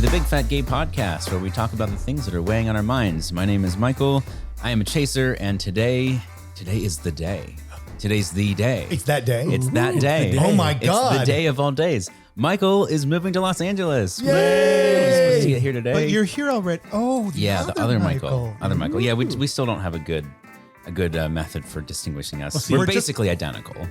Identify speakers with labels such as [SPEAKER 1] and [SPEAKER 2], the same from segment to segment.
[SPEAKER 1] the Big Fat Gay Podcast, where we talk about the things that are weighing on our minds. My name is Michael. I am a chaser, and today is the day. Today's the day.
[SPEAKER 2] It's that day?
[SPEAKER 1] It's that day.
[SPEAKER 2] Oh my God.
[SPEAKER 1] It's the day of all days. Michael is moving to Los Angeles.
[SPEAKER 2] Yay!
[SPEAKER 1] We're supposed to get here today.
[SPEAKER 3] But you're here already. Oh,
[SPEAKER 1] the other Michael. Other Michael. Yeah, we still don't have a good method for distinguishing us.
[SPEAKER 4] Well, see,
[SPEAKER 1] we're basically identical.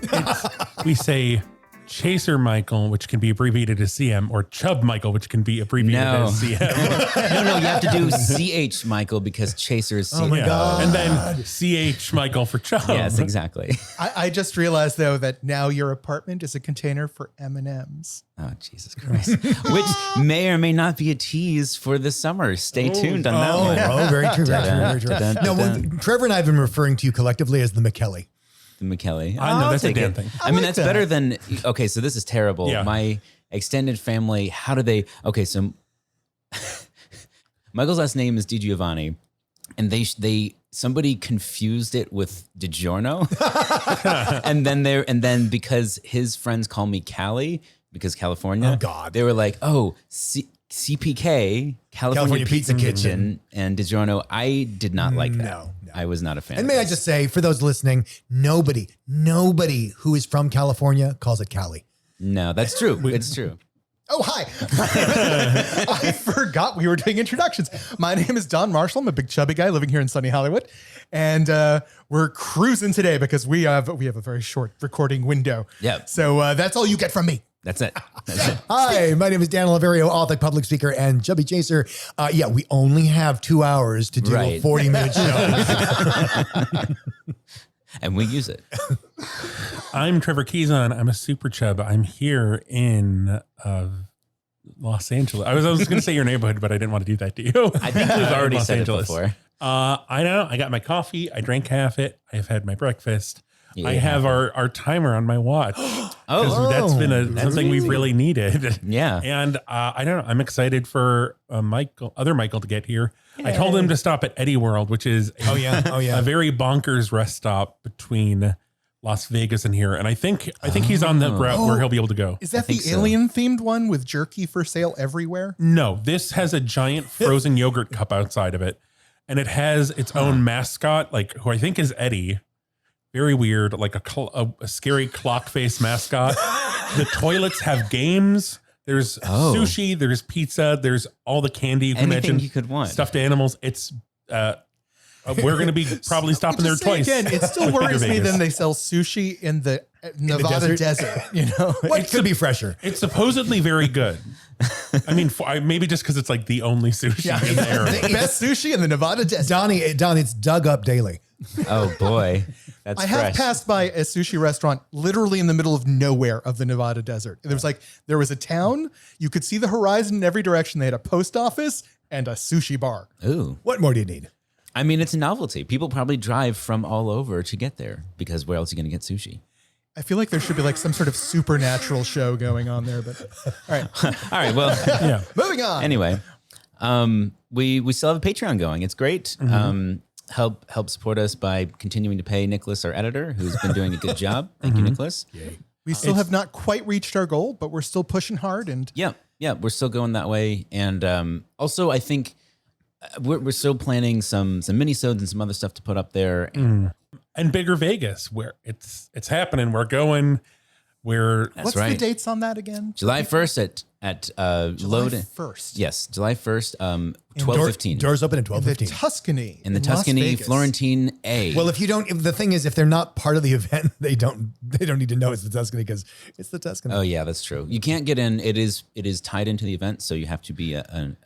[SPEAKER 4] We say Chaser Michael, which can be abbreviated as CM, or Chub Michael, which can be abbreviated as CM.
[SPEAKER 1] No, you have to do CH Michael because Chaser is CH.
[SPEAKER 2] Oh my God.
[SPEAKER 4] And then CH Michael for Chub.
[SPEAKER 1] Yes, exactly.
[SPEAKER 3] I just realized, though, that now your apartment is a container for M&Ms.
[SPEAKER 1] Oh, Jesus Christ. Which may or may not be a tease for this summer. Stay tuned on that one.
[SPEAKER 2] Oh, very true, very true. No, Trevor and I have been referring to you collectively as the McKelly.
[SPEAKER 1] The McKelly.
[SPEAKER 4] I know, that's a
[SPEAKER 1] take
[SPEAKER 4] damn
[SPEAKER 1] it.
[SPEAKER 4] thing.
[SPEAKER 1] I mean, that's better than, okay, so this is terrible.
[SPEAKER 4] Yeah.
[SPEAKER 1] My extended family, how do they, okay, so Michael's last name is DiGiovanni, and somebody confused it with DiGiorno. and then because his friends call me Cali, because California.
[SPEAKER 2] Oh, God.
[SPEAKER 1] They were like, oh, CPK, California Pizza Kitchen, and DiGiorno. I did not like that.
[SPEAKER 2] No.
[SPEAKER 1] I was not a fan.
[SPEAKER 2] And
[SPEAKER 1] of
[SPEAKER 2] may I
[SPEAKER 1] this.
[SPEAKER 2] just say, for those listening, nobody who is from California calls it Cali.
[SPEAKER 1] No, that's true. It's true.
[SPEAKER 3] Oh, hi. I forgot we were doing introductions. My name is Don Marshall. I'm a big chubby guy living here in sunny Hollywood. And we're cruising today because we have a very short recording window.
[SPEAKER 1] Yep.
[SPEAKER 3] So that's all you get from me.
[SPEAKER 1] That's it. That's it.
[SPEAKER 2] Hi, my name is Dan Oliverio, author, public speaker, and chubby chaser. We only have 2 hours to do a 40-minute show.
[SPEAKER 1] And we use it.
[SPEAKER 4] I'm Trevor Keyson. I'm a super chub. I'm here in Los Angeles. I was going to say your neighborhood, but I didn't want to do that to you.
[SPEAKER 1] I think we've already
[SPEAKER 4] Los
[SPEAKER 1] said
[SPEAKER 4] Angeles.
[SPEAKER 1] it before.
[SPEAKER 4] I know. I got my coffee. I drank half it. I have had my breakfast.
[SPEAKER 1] Yeah,
[SPEAKER 4] I have our timer on my watch. That's been something we've really needed.
[SPEAKER 1] Yeah.
[SPEAKER 4] And I don't know. I'm excited for other Michael to get here. I told him to stop at Eddie World, which is a very bonkers rest stop between Las Vegas and here. And I think he's on the route where he'll be able to go.
[SPEAKER 3] Is that
[SPEAKER 1] I
[SPEAKER 3] the
[SPEAKER 1] think so.
[SPEAKER 3] alien-themed one with jerky for sale everywhere?
[SPEAKER 4] No, this has a giant frozen yogurt cup outside of it. And it has its own mascot, who I think is Eddie. Very weird, like a scary clock face mascot. The toilets have games. There's sushi. There's pizza. There's all the candy you can
[SPEAKER 1] Anything
[SPEAKER 4] imagine.
[SPEAKER 1] you could want.
[SPEAKER 4] Stuffed animals. It's we're going to be probably stopping there twice.
[SPEAKER 3] Again, it still
[SPEAKER 4] with
[SPEAKER 3] worries
[SPEAKER 4] Bigger
[SPEAKER 3] me
[SPEAKER 4] Vegas.
[SPEAKER 3] than they sell sushi in the Nevada desert. You know,
[SPEAKER 2] What could be fresher?
[SPEAKER 4] It's supposedly very good. I mean, maybe just because it's like the only sushi in the area.
[SPEAKER 3] the best sushi in the Nevada desert.
[SPEAKER 2] Donnie, it's dug up daily.
[SPEAKER 1] Oh boy. That's
[SPEAKER 3] I
[SPEAKER 1] fresh.
[SPEAKER 3] have passed by a sushi restaurant literally in the middle of nowhere of the Nevada desert. There was a town. You could see the horizon in every direction. They had a post office and a sushi bar.
[SPEAKER 1] Ooh.
[SPEAKER 2] What more do you need?
[SPEAKER 1] I mean, it's a novelty. People probably drive from all over to get there because where else are you going to get sushi?
[SPEAKER 3] I feel like there should be some sort of supernatural show going on there, but all right.
[SPEAKER 1] All right. Well,
[SPEAKER 4] Yeah.
[SPEAKER 3] Moving on.
[SPEAKER 1] anyway, we still have a Patreon going. It's great. Help support us by continuing to pay Nicholas, our editor, who's been doing a good job. Thank you, Nicholas.
[SPEAKER 3] We still have not quite reached our goal, but we're still pushing hard. And
[SPEAKER 1] Yeah, we're still going that way. And also, I think we're still planning some mini-sodes and some other stuff to put up there.
[SPEAKER 4] And Bigger Vegas, where it's happening. We're going.
[SPEAKER 3] what's
[SPEAKER 1] right.
[SPEAKER 3] the dates on that again?
[SPEAKER 1] July 1st at
[SPEAKER 3] July
[SPEAKER 1] Load.
[SPEAKER 3] 1st.
[SPEAKER 1] Yes, July 1st, 12:15.
[SPEAKER 2] Doors open at
[SPEAKER 3] The
[SPEAKER 2] 12:15.
[SPEAKER 3] Tuscany.
[SPEAKER 1] in the
[SPEAKER 3] Las
[SPEAKER 1] Tuscany
[SPEAKER 3] Vegas.
[SPEAKER 1] Florentine A.
[SPEAKER 2] Well, the thing is, if they're not part of the event, they don't need to know it's the Tuscany because it's the Tuscany.
[SPEAKER 1] Oh yeah, that's true. You can't get in. It is tied into the event, so you have to be a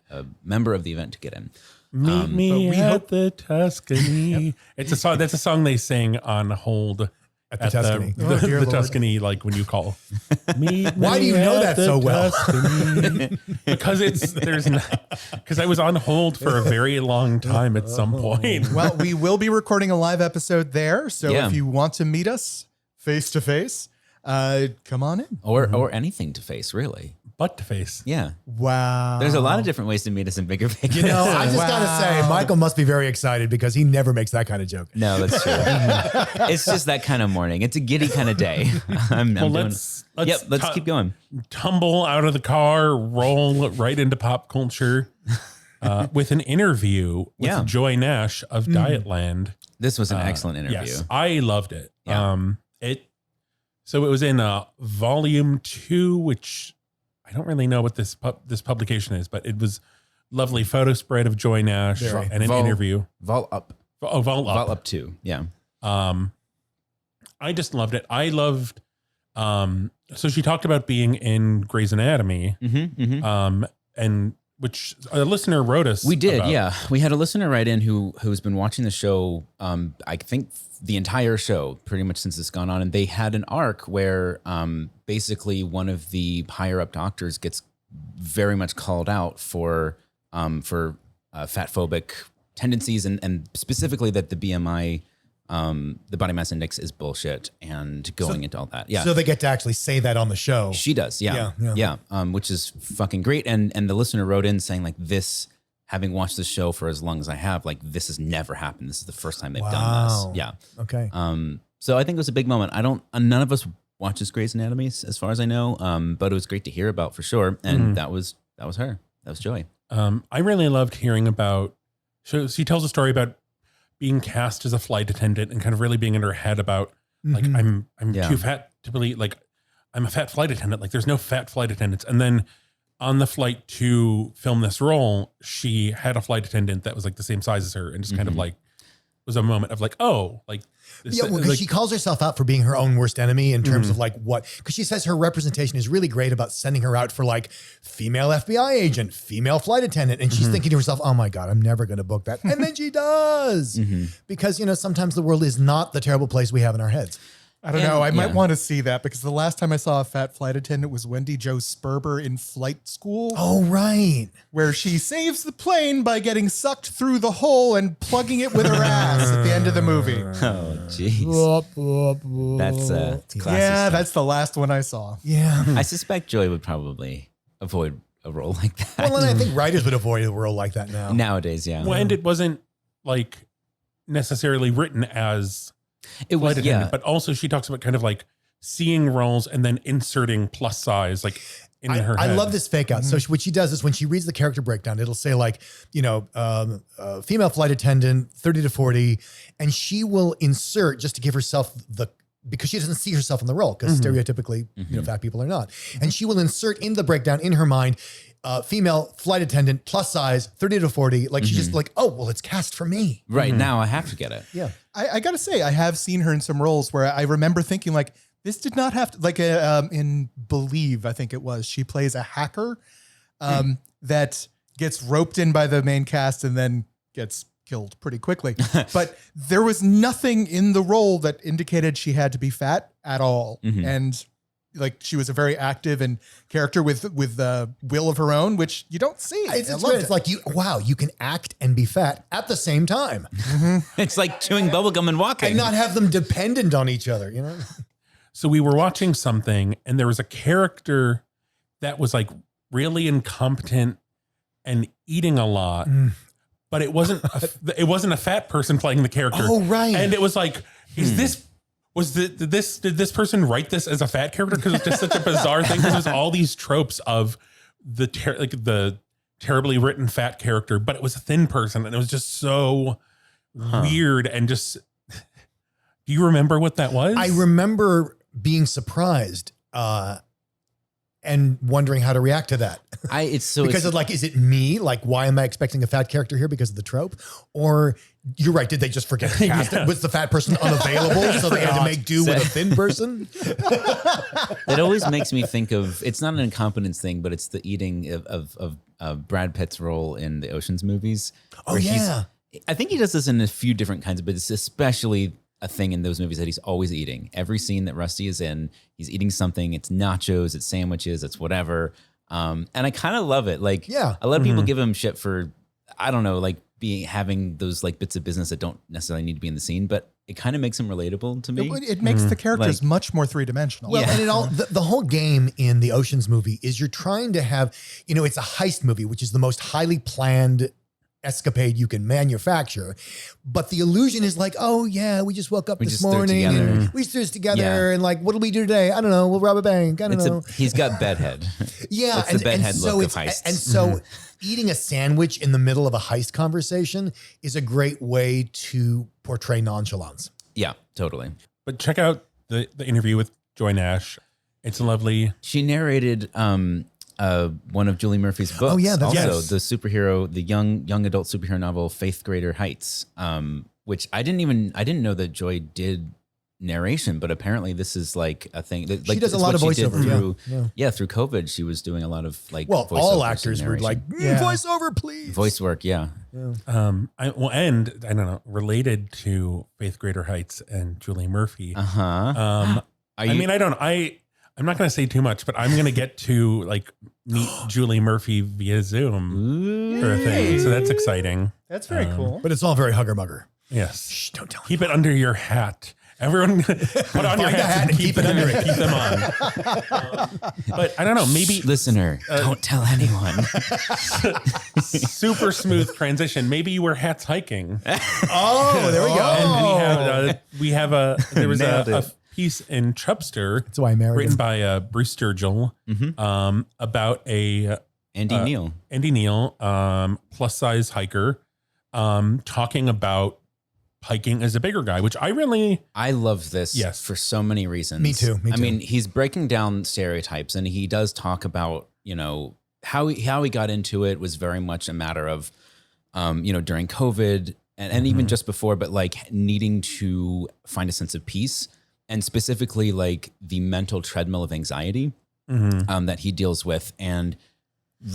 [SPEAKER 1] member of the event to get in.
[SPEAKER 4] Meet me at the Tuscany. It's a song. That's a song they sing on hold
[SPEAKER 2] At the Tuscany.
[SPEAKER 3] Oh, dear
[SPEAKER 4] the
[SPEAKER 3] Lord.
[SPEAKER 4] Tuscany, like when you call.
[SPEAKER 2] Why do you know that so well?
[SPEAKER 4] Because because I was on hold for a very long time at some point.
[SPEAKER 3] Well, we will be recording a live episode there. So
[SPEAKER 1] Yeah.
[SPEAKER 3] if you want to meet us face to face, come on in.
[SPEAKER 1] Or anything to face, really.
[SPEAKER 4] butt face.
[SPEAKER 1] Yeah.
[SPEAKER 3] Wow.
[SPEAKER 1] There's a lot of different ways to meet us in bigger pictures.
[SPEAKER 2] You know, I just gotta say, Michael must be very excited because he never makes that kind of joke.
[SPEAKER 1] No, that's true. It's just that kind of morning. It's a giddy kind of day. Let's keep going.
[SPEAKER 4] Tumble out of the car, roll right into pop culture with an interview with Joy Nash of Dietland.
[SPEAKER 1] This was an excellent interview.
[SPEAKER 4] Yes, I loved it.
[SPEAKER 1] Yeah.
[SPEAKER 4] So it was in volume 2, which I don't really know what this publication is, but it was lovely photo spread of Joy Nash and an interview.
[SPEAKER 1] Vault Up.
[SPEAKER 4] Vault
[SPEAKER 1] Up 2. Yeah.
[SPEAKER 4] I just loved it. I loved. So she talked about being in Grey's Anatomy, and which a listener wrote us.
[SPEAKER 1] We did, yeah. We had a listener write in who's been watching the show. I think the entire show, pretty much since it's gone on, and they had an arc where basically one of the higher up doctors gets very much called out for fat phobic tendencies, and specifically that the BMI. The body mass index is bullshit and going into all that. Yeah.
[SPEAKER 2] So they get to actually say that on the show.
[SPEAKER 1] She does. Yeah. Which is fucking great. And the listener wrote in saying like this, having watched the show for as long as I have, like this has never happened. This is the first time they've done this. Yeah.
[SPEAKER 2] Okay.
[SPEAKER 1] So I think it was a big moment. None of us watches Grey's Anatomy as far as I know. But it was great to hear about for sure. And that was her. That was Joy.
[SPEAKER 4] I really loved hearing about, so she tells a story about being cast as a flight attendant and kind of really being in her head about like, I'm too fat to believe, like I'm a fat flight attendant. Like there's no fat flight attendants. And then on the flight to film this role, she had a flight attendant that was like the same size as her and just kind of like, was a moment of like, oh, like.
[SPEAKER 2] Yeah, well, because she calls herself out for being her own worst enemy in terms of like what, because she says her representation is really great about sending her out for like female FBI agent, female flight attendant. And she's thinking to herself, oh my God, I'm never going to book that. And then she does because, you know, sometimes the world is not the terrible place we have in our heads.
[SPEAKER 3] I don't know. I might want to see that because the last time I saw a fat flight attendant was Wendy Jo Sperber in Flight School.
[SPEAKER 2] Oh, right.
[SPEAKER 3] Where she saves the plane by getting sucked through the hole and plugging it with her ass at the end of the movie.
[SPEAKER 1] Oh, jeez. That's classic.
[SPEAKER 3] Yeah, that's the last one I saw.
[SPEAKER 2] Yeah.
[SPEAKER 1] I suspect Joy would probably avoid a role like that.
[SPEAKER 2] Well, and I think writers would avoid a role like that now.
[SPEAKER 1] Nowadays, yeah.
[SPEAKER 4] Well, and it wasn't like necessarily written as
[SPEAKER 1] it was,
[SPEAKER 4] but also she talks about kind of like seeing roles and then inserting plus size like in her head.
[SPEAKER 2] I love this fake out. So what she does is when she reads the character breakdown, it'll say like, you know, female flight attendant, 30 to 40, and she will insert just to give herself because she doesn't see herself in the role because stereotypically, you know, fat people are not. And she will insert in the breakdown in her mind, female flight attendant, plus size, 30 to 40. Like she's just like, oh, well, it's cast for me.
[SPEAKER 1] Right now I have to get it.
[SPEAKER 2] Yeah.
[SPEAKER 3] I got to say, I have seen her in some roles where I remember thinking like, this did not have to, like in Believe, I think it was, she plays a hacker that gets roped in by the main cast and then gets killed pretty quickly. But there was nothing in the role that indicated she had to be fat at all. And like she was a very active and character with the will of her own, which you don't see.
[SPEAKER 2] It's like you can act and be fat at the same time.
[SPEAKER 1] It's like chewing bubblegum and walking.
[SPEAKER 2] And not have them dependent on each other, you know?
[SPEAKER 4] So we were watching something and there was a character that was like really incompetent and eating a lot, but it wasn't a fat person playing the character.
[SPEAKER 2] Oh, right.
[SPEAKER 4] And it was like, did this person write this as a fat character? Because it's just such a bizarre thing. Because there's all these tropes of the terribly written fat character, but it was a thin person, and it was just so weird. And just, do you remember what that was?
[SPEAKER 2] I remember being surprised and wondering how to react to that. Is it me? Like, why am I expecting a fat character here because of the trope? Or you're right. Did they just forget to cast it? Was the fat person unavailable? So they had to make do with a thin person?
[SPEAKER 1] It always makes me think of, it's not an incompetence thing, but it's the eating of Brad Pitt's role in the Ocean's movies.
[SPEAKER 2] Oh, yeah.
[SPEAKER 1] I think he does this in a few different kinds, but it's especially a thing in those movies that he's always eating. Every scene that Rusty is in, he's eating something. It's nachos, it's sandwiches, it's whatever. And I kind of love it. Like, a lot of people give him shit for, I don't know, like having those like bits of business that don't necessarily need to be in the scene, but it kind of makes him relatable to me.
[SPEAKER 3] It makes the characters much more three-dimensional.
[SPEAKER 2] Well, and the whole game in the Ocean's movie is you're trying to have, it's a heist movie, which is the most highly planned escapade you can manufacture. But the illusion is like, oh yeah, we just woke up this morning and we threw this together and like, what'll we do today? I don't know. We'll rob a bank. I don't know.
[SPEAKER 1] He's got bedhead.
[SPEAKER 2] Yeah.
[SPEAKER 1] It's the bedhead look of heists.
[SPEAKER 2] And so eating a sandwich in the middle of a heist conversation is a great way to portray nonchalance.
[SPEAKER 1] Yeah, totally.
[SPEAKER 4] But check out the interview with Joy Nash. It's lovely.
[SPEAKER 1] She narrated one of Julie Murphy's books.
[SPEAKER 2] Oh, yeah, that's
[SPEAKER 1] also
[SPEAKER 4] yes.
[SPEAKER 1] the superhero, the young adult superhero novel, Faith Grader Heights, which I didn't know that Joy did narration, but apparently this is like a thing. That,
[SPEAKER 2] she does a lot of voiceover
[SPEAKER 1] through,
[SPEAKER 2] yeah.
[SPEAKER 1] Through COVID, she was doing a lot of like.
[SPEAKER 2] Well, all
[SPEAKER 1] voiceovers
[SPEAKER 2] actors
[SPEAKER 1] and
[SPEAKER 2] were like, voiceover, please.
[SPEAKER 1] voice work. Yeah.
[SPEAKER 4] And I don't know, related to Faith Grader Heights and Julie Murphy.
[SPEAKER 1] Uh-huh.
[SPEAKER 4] I'm not going to say too much, but I'm going to get to like meet Julie Murphy via Zoom for a thing. So that's exciting.
[SPEAKER 3] That's very cool.
[SPEAKER 2] But it's all very hugger mugger.
[SPEAKER 4] Yes.
[SPEAKER 2] Shh, don't tell
[SPEAKER 4] Keep it under your hat. Everyone put on your hat and keep it under it. Keep them on. But I don't know, maybe
[SPEAKER 1] Listener, don't tell anyone.
[SPEAKER 4] super smooth transition. Maybe you wear hats hiking.
[SPEAKER 2] Oh, there we go.
[SPEAKER 4] And there was
[SPEAKER 1] Nailed
[SPEAKER 4] a
[SPEAKER 1] it.
[SPEAKER 4] piece in Chubster
[SPEAKER 2] That's why I married
[SPEAKER 4] written
[SPEAKER 2] him.
[SPEAKER 4] by Bruce Sturgill about a
[SPEAKER 1] Andy Neal.
[SPEAKER 4] Andy Neal, plus size hiker, talking about hiking as a bigger guy, which
[SPEAKER 1] I love this
[SPEAKER 4] Yes.
[SPEAKER 1] for so many reasons.
[SPEAKER 2] Me too.
[SPEAKER 1] I mean, he's breaking down stereotypes, and he does talk about, how he got into it was very much a matter of, during COVID and even just before, but like needing to find a sense of peace, and specifically like the mental treadmill of anxiety that he deals with, and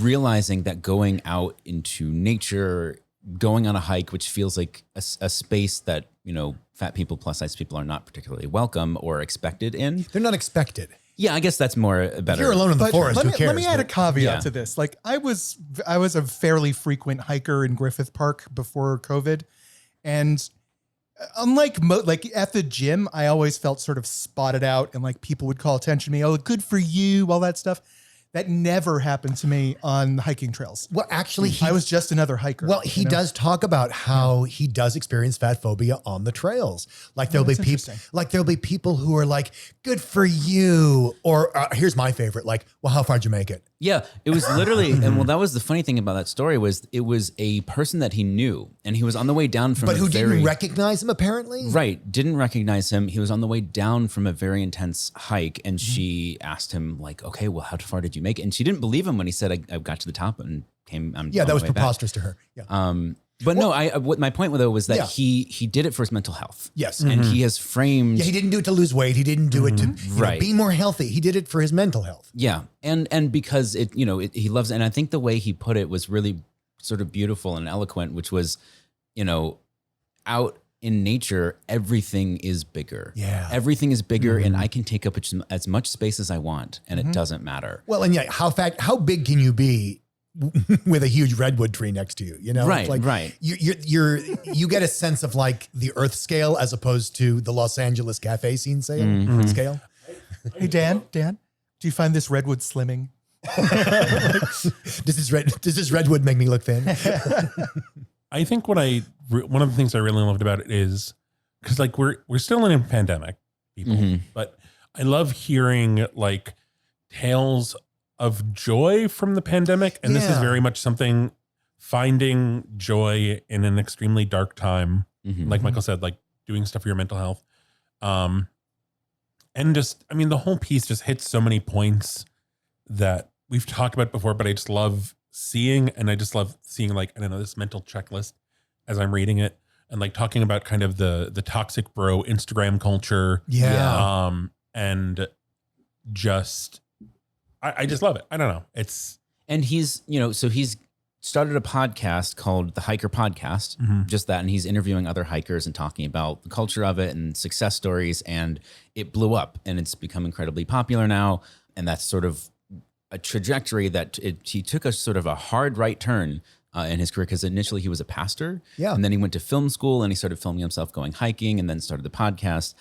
[SPEAKER 1] realizing that going out into nature, going on a hike, which feels like a space that, fat people, plus size people are not particularly welcome or expected in.
[SPEAKER 2] They're not expected.
[SPEAKER 1] Yeah, I guess that's more better.
[SPEAKER 2] If you're alone in the forest,
[SPEAKER 3] let
[SPEAKER 2] who
[SPEAKER 3] me,
[SPEAKER 2] cares?
[SPEAKER 3] let me add a caveat
[SPEAKER 1] Yeah.
[SPEAKER 3] to this. Like I was a fairly frequent hiker in Griffith Park before COVID. And unlike like at the gym, I always felt sort of spotted out and like people would call attention to me. Oh, good for you, all that stuff. That never happened to me on hiking trails.
[SPEAKER 2] Well, actually,
[SPEAKER 3] I was just another hiker.
[SPEAKER 2] Well, he does talk about how he does experience fat phobia on the trails. Like there'll be people who are like, "Good for you," or here's my favorite, like, "Well, how far'd you make it?"
[SPEAKER 1] Yeah, it was literally, and that was the funny thing about that story was it was a person that he knew, and he was on the way down from
[SPEAKER 2] But who didn't recognize him apparently.
[SPEAKER 1] Right, didn't recognize him. He was on the way down from a very intense hike, and she asked him like, "Okay, well, how far did you make it?" And she didn't believe him when he said, "I got to the top and came."
[SPEAKER 2] Yeah,
[SPEAKER 1] on
[SPEAKER 2] that
[SPEAKER 1] the
[SPEAKER 2] was
[SPEAKER 1] way back."
[SPEAKER 2] preposterous to her. Yeah.
[SPEAKER 1] But no, what my point though was that
[SPEAKER 2] Yeah.
[SPEAKER 1] he did it for his mental health.
[SPEAKER 2] Yes.
[SPEAKER 1] and he has framed.
[SPEAKER 2] Yeah, he didn't do it to lose weight. He didn't do it to
[SPEAKER 1] Right.
[SPEAKER 2] be more healthy. He did it for his mental health.
[SPEAKER 1] Yeah, and because he loves, and I think the way he put it was really sort of beautiful and eloquent, which was, out in nature, everything is bigger.
[SPEAKER 2] Yeah.
[SPEAKER 1] everything is bigger, and I can take up as much space as I want, and it doesn't matter.
[SPEAKER 2] Well, and yeah, how big can you be with a huge redwood tree next to you?
[SPEAKER 1] Right,
[SPEAKER 2] It's like
[SPEAKER 1] right.
[SPEAKER 2] You get a sense of like the Earth scale as opposed to the Los Angeles cafe scene scale.
[SPEAKER 3] Hey, Dan, do you find this redwood slimming?
[SPEAKER 2] Does this redwood make me look thin?
[SPEAKER 4] I think one of the things I really loved about it is because like we're still in a pandemic, people, but I love hearing like tales of joy from the pandemic, and this is
[SPEAKER 2] Yeah.
[SPEAKER 4] very much something finding joy in an extremely dark time. Like Michael said, like doing stuff for your mental health, and just the whole piece just hits so many points that we've talked about before, but I just love seeing, and I just love seeing like, I don't know, this mental checklist as I'm reading it, and like talking about kind of the toxic bro Instagram culture.
[SPEAKER 2] Yeah.
[SPEAKER 4] And just, I just love it. I don't know.
[SPEAKER 1] And he's he's started a podcast called The Hiker Podcast, just that, and he's interviewing other hikers and talking about the culture of it and success stories, and it blew up, and it's become incredibly popular now, and that's sort of a trajectory that he took a sort of a hard right turn in his career, because initially he was a pastor.
[SPEAKER 2] Yeah.
[SPEAKER 1] And then he went to film school and he started filming himself going hiking and then started the podcast.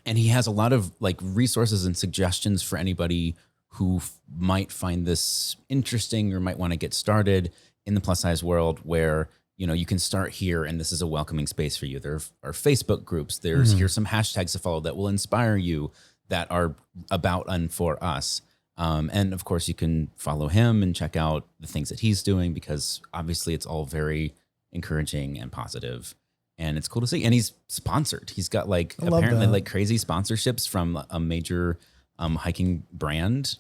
[SPEAKER 1] And he has a lot of like resources and suggestions for anybody who might find this interesting or might want to get started in the plus size world, where, you know, you can start here and this is a welcoming space for you. There are Facebook groups. Here's some hashtags to follow that will inspire you, that are about and for us. And of course you can follow him and check out the things that he's doing, because obviously it's all very encouraging and positive. And it's cool to see. And he's sponsored. He's got like apparently like crazy sponsorships from a major hiking brand.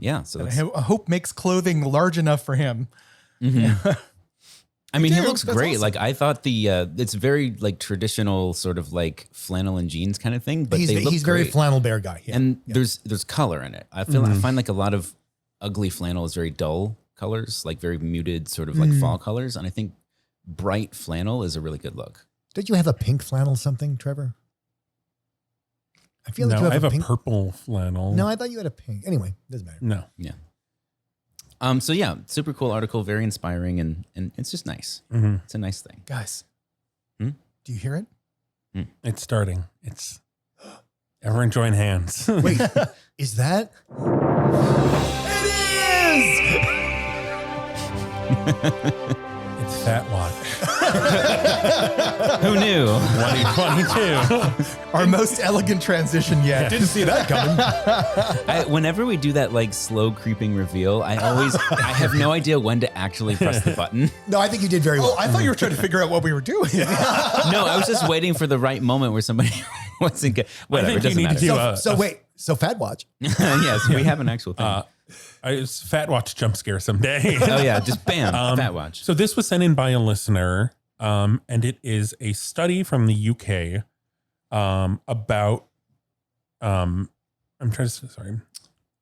[SPEAKER 1] Yeah. So that's,
[SPEAKER 3] I hope makes clothing large enough for him.
[SPEAKER 1] I mean, he looks
[SPEAKER 3] That's
[SPEAKER 1] great.
[SPEAKER 3] awesome.
[SPEAKER 1] Like I thought it's very like traditional sort of like flannel and jeans kind of thing, but they look
[SPEAKER 2] he's very
[SPEAKER 1] great.
[SPEAKER 2] flannel bear guy. Yeah.
[SPEAKER 1] And there's color in it. I find like a lot of ugly flannel is very dull colors, like very muted sort of like fall colors. And I think bright flannel is a really good look.
[SPEAKER 2] Did you have a pink flannel something, Trevor? I feel like
[SPEAKER 4] No,
[SPEAKER 2] you
[SPEAKER 4] I have a
[SPEAKER 2] pink.
[SPEAKER 4] purple flannel.
[SPEAKER 2] No, I thought you had a pink. Anyway, doesn't matter.
[SPEAKER 4] No.
[SPEAKER 1] Yeah. So yeah, super cool article, very inspiring, and it's just nice.
[SPEAKER 4] Mhm.
[SPEAKER 1] It's a nice thing.
[SPEAKER 3] Guys,
[SPEAKER 1] Hmm?
[SPEAKER 3] do you hear it?
[SPEAKER 4] It's starting. It's everyone join hands.
[SPEAKER 2] Wait, is that?
[SPEAKER 4] It's Fat Watch
[SPEAKER 1] Who knew?
[SPEAKER 4] 2022.
[SPEAKER 3] Our most elegant transition yet.
[SPEAKER 2] Didn't see that coming.
[SPEAKER 1] Whenever we do that like slow creeping reveal, I have no idea when to actually press the button.
[SPEAKER 2] No, I think you did very well.
[SPEAKER 3] Oh, I thought you were trying to figure out what we were doing.
[SPEAKER 1] No, I was just waiting for the right moment where somebody wasn't good. Whatever, it
[SPEAKER 4] think you
[SPEAKER 1] doesn't
[SPEAKER 4] need
[SPEAKER 1] matter.
[SPEAKER 4] to
[SPEAKER 2] So wait, so Fat Watch.
[SPEAKER 1] Yes, we have an actual thing.
[SPEAKER 4] It's Fat Watch jump scare someday.
[SPEAKER 1] Oh yeah, just bam, Fat Watch.
[SPEAKER 4] So this was sent in by a listener, and it is a study from the UK about. I'm trying to sorry.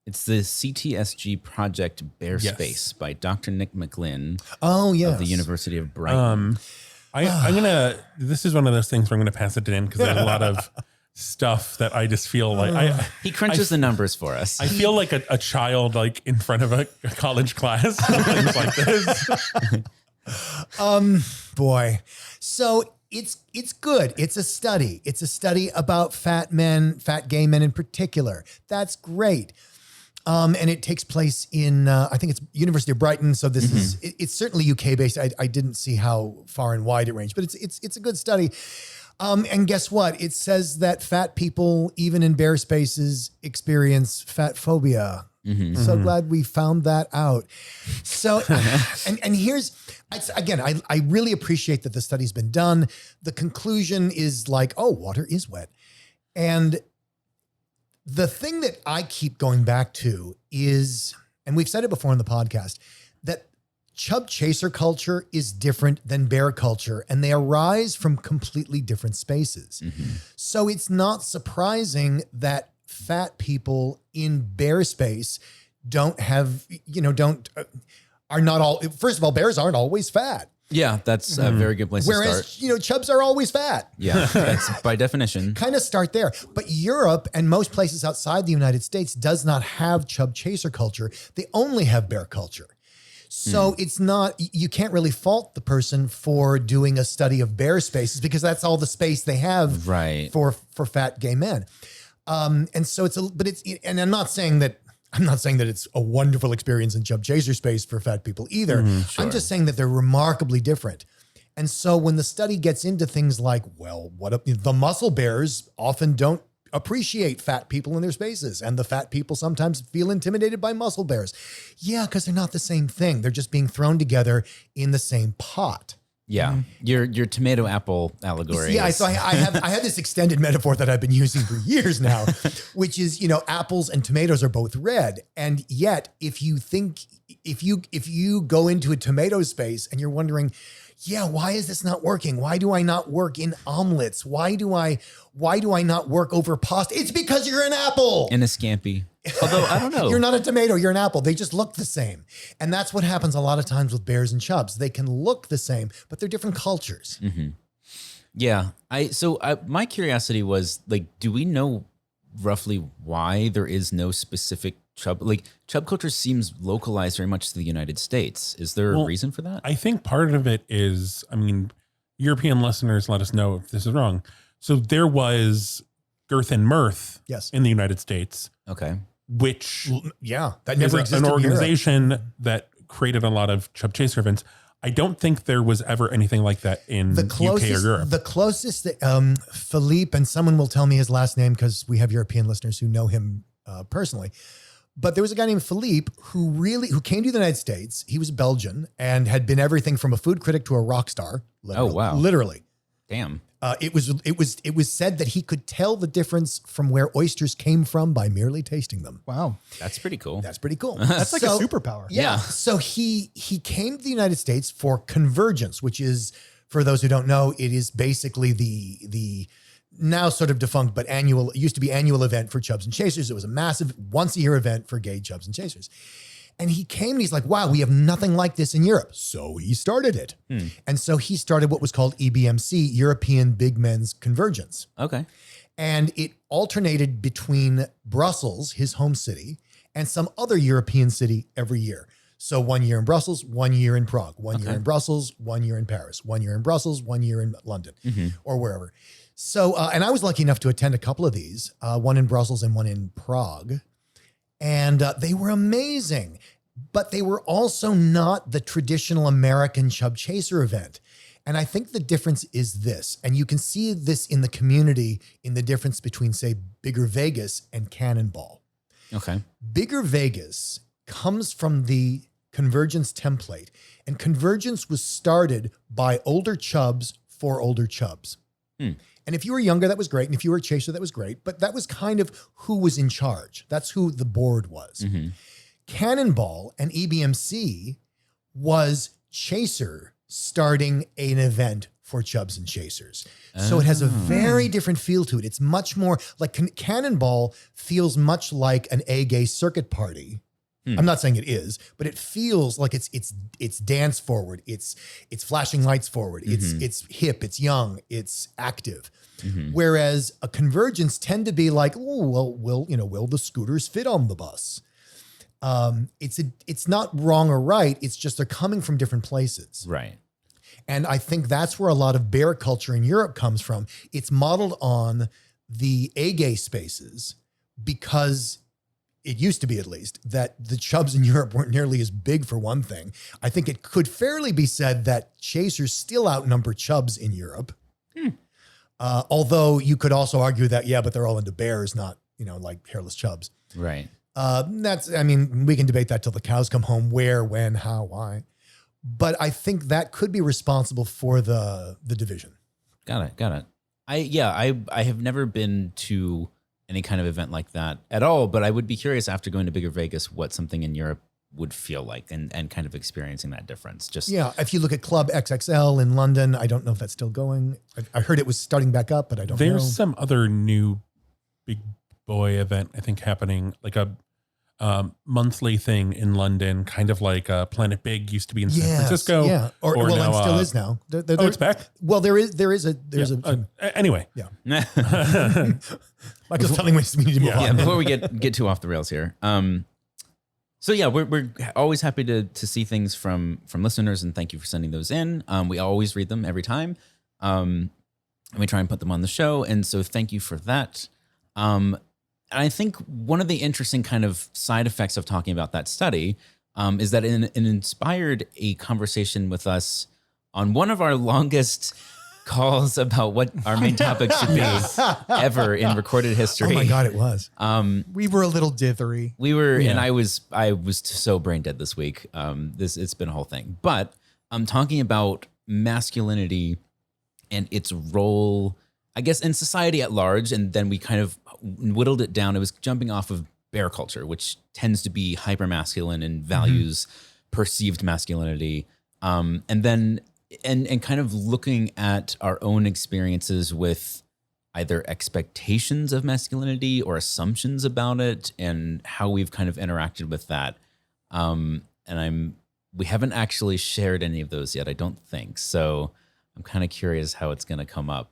[SPEAKER 1] It's the CTSG project Bear
[SPEAKER 4] Yes.
[SPEAKER 1] Space by Dr. Nick McGlynn
[SPEAKER 2] Oh yeah.
[SPEAKER 1] of the University of Brighton.
[SPEAKER 4] I'm gonna. This is one of those things where I'm gonna pass it in because there's a lot of stuff that I just feel like
[SPEAKER 1] He crunches the numbers for us.
[SPEAKER 4] I feel like a child like in front of a college class. Things like this.
[SPEAKER 2] Boy. So it's good. It's a study. It's a study about fat men, fat gay men in particular. That's great. And it takes place in, I think it's University of Brighton. So this is, it's certainly UK based. I didn't see how far and wide it ranged, but it's a good study. And guess what? It says that fat people, even in bear spaces, experience fat phobia. So glad we found that out. So, and here's, again, I really appreciate that the study's been done. The conclusion is like, oh, water is wet. And the thing that I keep going back to is, and we've said it before in the podcast, that chub chaser culture is different than bear culture, and they arise from completely different spaces. So it's not surprising that fat people in bear space are not all, first of all, bears aren't always fat.
[SPEAKER 1] Yeah, that's a very good place to
[SPEAKER 2] Whereas,
[SPEAKER 1] start.
[SPEAKER 2] chubs are always fat.
[SPEAKER 1] Yeah, that's by definition.
[SPEAKER 2] Kind of start there. But Europe and most places outside the United States does not have chub chaser culture. They only have bear culture. So it's not, you can't really fault the person for doing a study of bear spaces because that's all the space they have
[SPEAKER 1] Right.
[SPEAKER 2] for fat gay men. And so and I'm not saying that it's a wonderful experience in chub chaser space for fat people either. I'm just saying that they're remarkably different. And so when the study gets into things like, well, the muscle bears often don't appreciate fat people in their spaces, and the fat people sometimes feel intimidated by muscle bears. Yeah, because they're not the same thing. They're just being thrown together in the same pot.
[SPEAKER 1] Yeah, your tomato apple allegory.
[SPEAKER 2] Yeah,
[SPEAKER 1] is-
[SPEAKER 2] so I have this extended metaphor that I've been using for years now, which is, apples and tomatoes are both red. And yet if you go into a tomato space and you're wondering, yeah, why is this not working? Why do I not work in omelets? Why do I not work over pasta? It's because you're an apple.
[SPEAKER 1] in a scampi. Although I don't know.
[SPEAKER 2] You're not a tomato, you're an apple. They just look the same. And that's what happens a lot of times with bears and chubs. They can look the same, but they're different cultures.
[SPEAKER 1] Yeah. My curiosity was like, do we know roughly why there is no specific chub? Like chub culture seems localized very much to the United States. Is there a reason for that?
[SPEAKER 4] I think part of it is, I mean, European listeners, let us know if this is wrong. So there was Girth and Mirth
[SPEAKER 2] Yes.
[SPEAKER 4] in the United States,
[SPEAKER 1] Okay.
[SPEAKER 4] which
[SPEAKER 2] Yeah, that
[SPEAKER 4] is
[SPEAKER 2] never
[SPEAKER 4] an
[SPEAKER 2] existed.
[SPEAKER 4] organization that created a lot of chub chaser events. I don't think there was ever anything like that in UK or Europe.
[SPEAKER 2] The closest that Philippe, and someone will tell me his last name because we have European listeners who know him personally. But there was a guy named Philippe who came to the United States. He was Belgian and had been everything from a food critic to a rock star.
[SPEAKER 1] Oh, wow.
[SPEAKER 2] Literally.
[SPEAKER 1] Damn.
[SPEAKER 2] It was said that he could tell the difference from where oysters came from by merely tasting them.
[SPEAKER 3] Wow.
[SPEAKER 1] That's pretty cool.
[SPEAKER 2] That's pretty cool.
[SPEAKER 3] That's like a superpower.
[SPEAKER 2] Yeah. So he came to the United States for Convergence, which is, for those who don't know, it is basically the now sort of defunct, but it used to be annual event for chubs and chasers. It was a massive once a year event for gay chubs and chasers. And he came and he's like, wow, we have nothing like this in Europe. So he started it. And so he started what was called EBMC, European Big Men's Convergence.
[SPEAKER 1] Okay.
[SPEAKER 2] And it alternated between Brussels, his home city, and some other European city every year. So 1 year in Brussels, 1 year in Prague, 1 year in Brussels, 1 year in Paris, 1 year in Brussels, 1 year in London, or wherever. So, and I was lucky enough to attend a couple of these, one in Brussels and one in Prague. And they were amazing, but they were also not the traditional American chub chaser event. And I think the difference is this, and you can see this in the community in the difference between, say, Bigger Vegas and Cannonball.
[SPEAKER 1] Okay.
[SPEAKER 2] Bigger Vegas comes from the Convergence template, and Convergence was started by older chubs for older chubs. And if you were younger, that was great. And if you were a chaser, that was great. But that was kind of who was in charge. That's who the board was. Cannonball and EBMC was chaser starting an event for chubs and chasers. So it has a very different feel to it. It's much more like Cannonball feels much like an A-gay circuit party. I'm not saying it is, but it feels like it's dance forward. It's flashing lights forward. It's hip. It's young. It's active. Whereas a Convergence tend to be like, oh well, will the scooters fit on the bus? It's not wrong or right. It's just they're coming from different places.
[SPEAKER 1] Right.
[SPEAKER 2] And I think that's where a lot of bear culture in Europe comes from. It's modeled on the A-gay spaces because it used to be, at least, that the chubs in Europe weren't nearly as big, for one thing. I think it could fairly be said that chasers still outnumber chubs in Europe. Although you could also argue that, yeah, but they're all into bears, not, like hairless chubs.
[SPEAKER 1] Right.
[SPEAKER 2] We can debate that till the cows come home, where, when, how, why. But I think that could be responsible for the division.
[SPEAKER 1] Got it. I have never been to any kind of event like that at all, but I would be curious after going to Bigger Vegas what something in Europe would feel like and kind of experiencing that difference.
[SPEAKER 2] If you look at Club XXL in London, I don't know if that's still going. I heard it was starting back up, but I don't know.
[SPEAKER 4] There's some other new big boy event, I think, happening, like a monthly thing in London, kind of like Planet Big used to be in San Francisco.
[SPEAKER 2] Yeah. Or now, and still is now.
[SPEAKER 4] It's back?
[SPEAKER 2] Well, there's
[SPEAKER 4] anyway.
[SPEAKER 2] Yeah. Michael's telling me we need to move on.
[SPEAKER 1] Before we get too off the rails here. So yeah, we're always happy to see things from listeners, and thank you for sending those in. We always read them every time. And we try and put them on the show. And so thank you for that. And I think one of the interesting kind of side effects of talking about that study is that it inspired a conversation with us on one of our longest calls about what our main topic should be ever in recorded history.
[SPEAKER 2] Oh my God, it was.
[SPEAKER 3] We were a little dithery.
[SPEAKER 1] We were, and I was so brain dead this week. It's been a whole thing, but I'm talking about masculinity and its role, I guess, in society at large. And then we kind of whittled it down. It was jumping off of bear culture, which tends to be hyper masculine and values perceived masculinity. And then, and kind of looking at our own experiences with either expectations of masculinity or assumptions about it and how we've kind of interacted with that. We haven't actually shared any of those yet, I don't think. So I'm kind of curious how it's going to come up.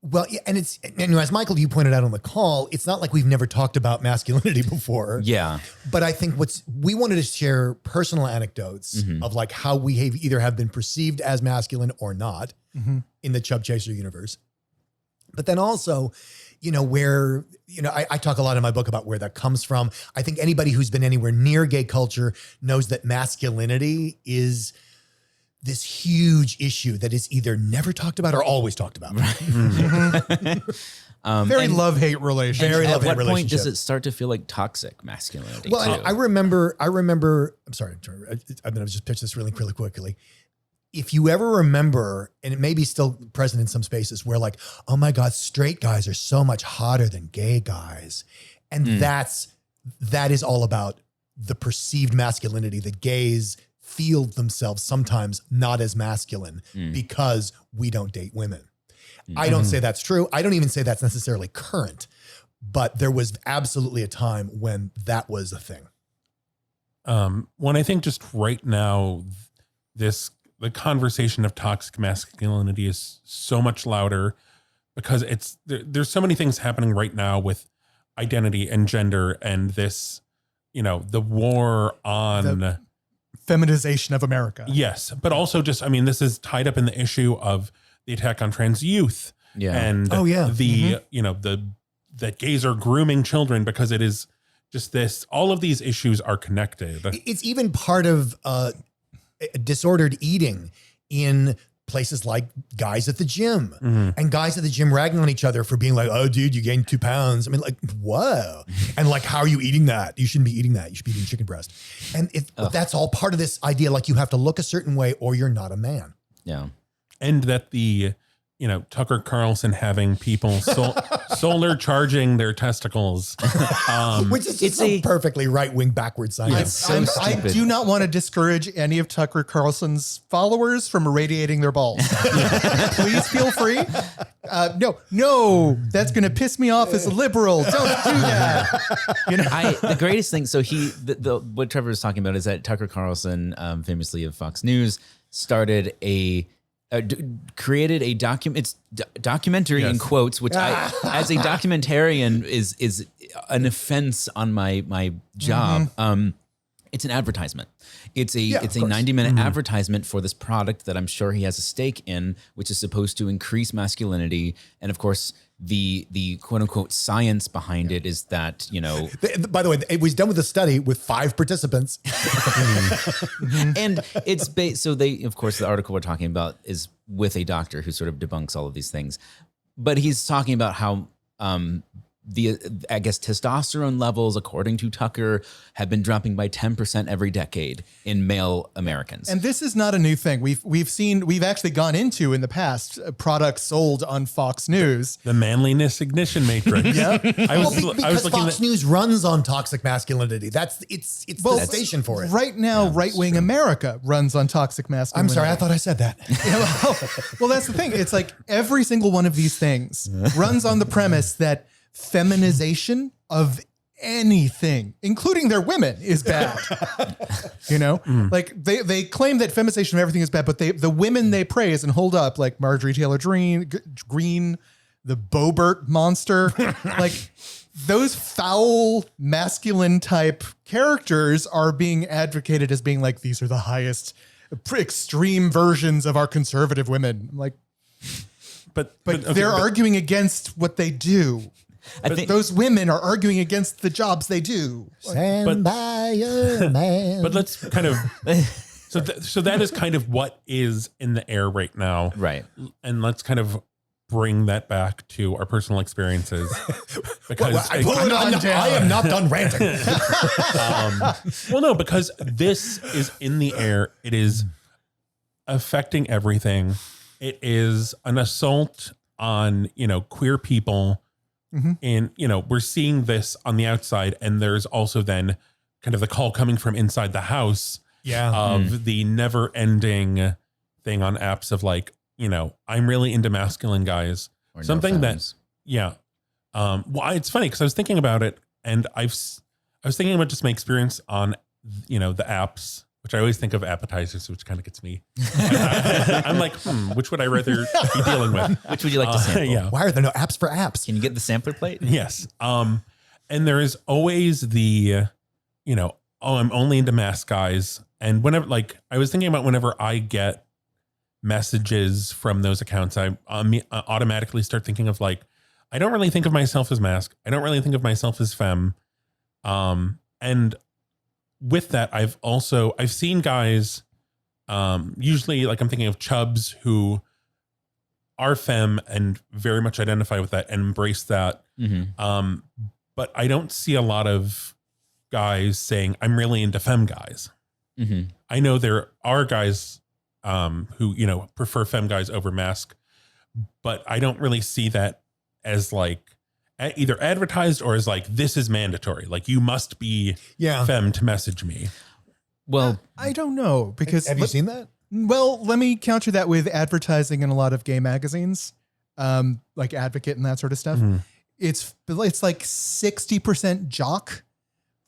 [SPEAKER 2] Well, yeah, and as Michael, you pointed out on the call, it's not like we've never talked about masculinity before.
[SPEAKER 1] Yeah.
[SPEAKER 2] But I think we wanted to share personal anecdotes of like how we have been perceived as masculine or not in the Chub Chaser universe. But then also, where, I talk a lot in my book about where that comes from. I think anybody who's been anywhere near gay culture knows that masculinity is this huge issue that is either never talked about or always talked about.
[SPEAKER 3] Very love-hate relationship.
[SPEAKER 2] Very
[SPEAKER 1] At
[SPEAKER 2] love-hate
[SPEAKER 1] what point
[SPEAKER 2] relationship.
[SPEAKER 1] does it start to feel like toxic masculinity?
[SPEAKER 2] Well,
[SPEAKER 1] too?
[SPEAKER 2] and I remember, I'm sorry, I'm going to just pitch this really quickly. If you ever remember, and it may be still present in some spaces where like, oh my God, straight guys are so much hotter than gay guys. And that is all about the perceived masculinity that gays feel themselves sometimes not as masculine because we don't date women. I don't say that's true. I don't even say that's necessarily current, but there was absolutely a time when that was a thing.
[SPEAKER 4] When I think just right now, the conversation of toxic masculinity is so much louder because there's so many things happening right now with identity and gender and this, the war on
[SPEAKER 3] feminization of America.
[SPEAKER 4] Yes. But also just, this is tied up in the issue of the attack on trans youth.
[SPEAKER 1] Yeah.
[SPEAKER 4] And that gays are grooming children because it is just this, all of these issues are connected.
[SPEAKER 2] It's even part of disordered eating in places like guys at the gym and guys at the gym ragging on each other for being like, oh dude, you gained 2 pounds. I mean, like, whoa. And like, how are you eating that? You shouldn't be eating that. You should be eating chicken breast. And that's all part of this idea. Like you have to look a certain way or you're not a man.
[SPEAKER 1] Yeah.
[SPEAKER 4] And that Tucker Carlson having people solar charging their testicles.
[SPEAKER 2] Which is just so perfectly right-wing backward science.
[SPEAKER 3] I do not want to discourage any of Tucker Carlson's followers from irradiating their balls. Please feel free. No, that's going to piss me off as a liberal. Don't do that.
[SPEAKER 1] The greatest thing. So what Trevor was talking about is that Tucker Carlson, famously of Fox News, started created a documentary in quotes, which I, as a documentarian, is an offense on my job. It's an advertisement. It's a 90-minute advertisement for this product that I'm sure he has a stake in, which is supposed to increase masculinity. And of course, the quote unquote science behind it is that,
[SPEAKER 2] By the way, it was done with a study with 5 participants.
[SPEAKER 1] And it's so they, of course, the article we're talking about is with a doctor who sort of debunks all of these things, but he's talking about how, testosterone levels, according to Tucker, have been dropping by 10% every decade in male Americans.
[SPEAKER 3] And this is not a new thing. We've actually gone into in the past products sold on Fox News.
[SPEAKER 4] The manliness ignition matrix.
[SPEAKER 3] Yeah.
[SPEAKER 4] I was looking
[SPEAKER 2] Fox News runs on toxic masculinity. It's the station for it.
[SPEAKER 3] Right now, right-wing America runs on toxic masculinity.
[SPEAKER 2] I'm sorry, I thought I said that.
[SPEAKER 3] Well, that's the thing. It's like every single one of these things runs on the premise that feminization of anything, including their women, is bad. Like they claim that feminization of everything is bad, but the women they praise and hold up, like Marjorie Taylor Greene, the Boebert monster, like those foul masculine type characters are being advocated as being like, these are the highest extreme versions of our conservative women. Like, but they're arguing against what they do. I think those women are arguing against the jobs they do.
[SPEAKER 2] Stand by your man.
[SPEAKER 4] But let's kind of so that is kind of what is in the air right now,
[SPEAKER 1] right?
[SPEAKER 4] And let's kind of bring that back to our personal experiences because
[SPEAKER 2] I am not done ranting.
[SPEAKER 4] Well, no, because this is in the air. It is affecting everything. It is an assault on queer people. And, we're seeing this on the outside, and there's also then kind of the call coming from inside the house of the never ending thing on apps of like, I'm really into masculine guys.
[SPEAKER 1] Or
[SPEAKER 4] something
[SPEAKER 1] no
[SPEAKER 4] that, well, it's funny because I was thinking about it and I was thinking about just my experience on, the apps, which I always think of appetizers, which kind of gets me. I'm like, which would I rather be dealing with?
[SPEAKER 1] Which would you like to sample?
[SPEAKER 4] Yeah.
[SPEAKER 2] Why are there no apps for apps?
[SPEAKER 1] Can you get the sampler plate?
[SPEAKER 4] Yes. And there is always the, I'm only into mask guys. And whenever, like, I was thinking about whenever I get messages from those accounts, I automatically start thinking of like, I don't really think of myself as mask. I don't really think of myself as femme. And with that, I've seen guys, usually like I'm thinking of chubs who are femme and very much identify with that and embrace that.
[SPEAKER 1] Mm-hmm.
[SPEAKER 4] But I don't see a lot of guys saying I'm really into femme guys.
[SPEAKER 1] Mm-hmm.
[SPEAKER 4] I know there are guys who, prefer femme guys over mask, but I don't really see that as like either advertised or as like, this is mandatory. Like you must be femme to message me.
[SPEAKER 1] Well,
[SPEAKER 3] I don't know because
[SPEAKER 2] have you seen that?
[SPEAKER 3] Well, let me counter that with advertising in a lot of gay magazines, like Advocate and that sort of stuff.
[SPEAKER 4] Mm-hmm.
[SPEAKER 3] It's like 60% jock,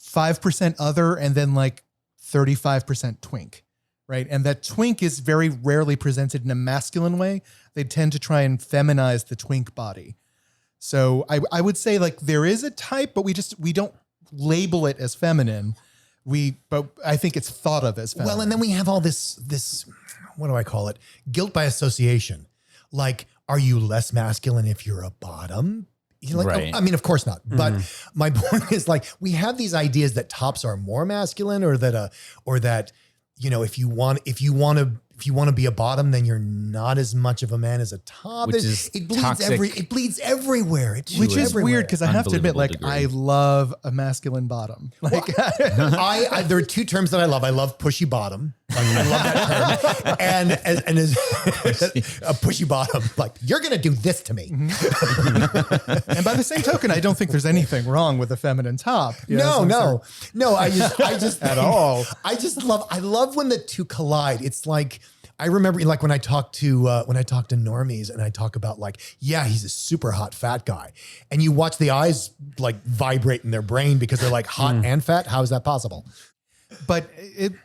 [SPEAKER 3] 5% other, and then like 35% twink, right? And that twink is very rarely presented in a masculine way. They tend to try and feminize the twink body. So I would say like there is a type, but we don't label it as feminine. But I think it's thought of as feminine.
[SPEAKER 2] Well, and then we have all this, what do I call it? Guilt by association. Like, are you less masculine if you're a bottom? You're like,
[SPEAKER 1] Right.
[SPEAKER 2] I mean, of course not. But my point is like, we have these ideas that tops are more masculine or that, if you want to be a bottom, then you're not as much of a man as a top.
[SPEAKER 1] Which is
[SPEAKER 2] it bleeds
[SPEAKER 1] toxic.
[SPEAKER 2] it bleeds everywhere.
[SPEAKER 3] Which is
[SPEAKER 2] everywhere.
[SPEAKER 3] weird because I have to admit, like,
[SPEAKER 1] Unbelievable
[SPEAKER 3] I
[SPEAKER 1] degree.
[SPEAKER 3] love a masculine bottom. Like,
[SPEAKER 2] I there are two terms that I love. I love pushy bottom. I love that term. And as a pushy bottom, like you're gonna do this to me.
[SPEAKER 3] and by the same token, I don't think there's anything wrong with a feminine top. You know,
[SPEAKER 2] No. I just
[SPEAKER 3] At all.
[SPEAKER 2] I love when the two collide. It's like I remember like when I talk to normies and I talk about like, yeah, he's a super hot fat guy. And you watch the eyes like vibrate in their brain because they're like hot and fat. How is that possible?
[SPEAKER 3] But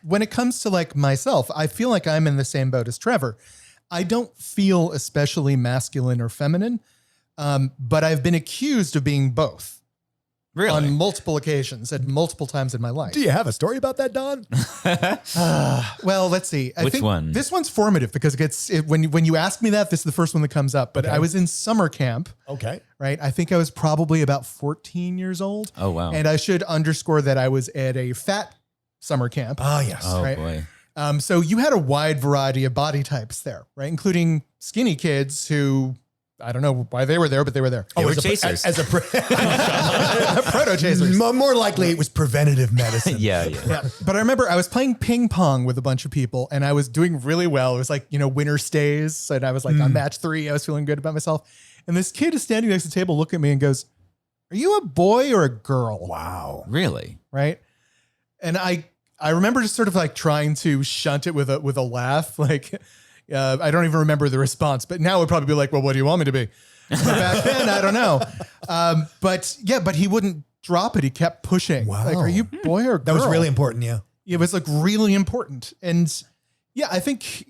[SPEAKER 3] when it comes to like myself, I feel like I'm in the same boat as Trevor. I don't feel especially masculine or feminine, but I've been accused of being both.
[SPEAKER 1] really?
[SPEAKER 3] On multiple occasions at multiple times in my life.
[SPEAKER 2] Do you have a story about that, Don?
[SPEAKER 3] Well, let's see. I
[SPEAKER 1] Which
[SPEAKER 3] think
[SPEAKER 1] one?
[SPEAKER 3] This one's formative because when you ask me that, this is the first one that comes up. But I was in summer camp,
[SPEAKER 2] Okay.
[SPEAKER 3] right? I think I was probably about 14 years old.
[SPEAKER 1] Oh, wow.
[SPEAKER 3] And I should underscore that I was at a fat summer camp.
[SPEAKER 2] Oh, yes.
[SPEAKER 1] Oh,
[SPEAKER 3] right.
[SPEAKER 1] boy.
[SPEAKER 3] So you had a wide variety of body types there, right? Including skinny kids who, I don't know why they were there, but they were there.
[SPEAKER 1] They were
[SPEAKER 2] as a-
[SPEAKER 1] chasers.
[SPEAKER 2] as a
[SPEAKER 3] Proto chasers.
[SPEAKER 2] more likely it was preventative medicine.
[SPEAKER 1] Yeah.
[SPEAKER 3] Yeah. But I remember I was playing ping pong with a bunch of people and I was doing really well. It was like, winter stays. And I was like on match 3. I was feeling good about myself. And this kid is standing next to the table, looking at me and goes, "Are you a boy or a girl?"
[SPEAKER 2] Wow.
[SPEAKER 1] Really?
[SPEAKER 3] Right. And I remember just sort of like trying to shunt it with a laugh. Like, I don't even remember the response, but now it would probably be like, "Well, what do you want me to be?" But back then, I don't know. But he wouldn't drop it. He kept pushing.
[SPEAKER 2] Wow.
[SPEAKER 3] Like, "Are you boy or girl?"
[SPEAKER 2] That was really important. Yeah.
[SPEAKER 3] It was like really important. And yeah, I think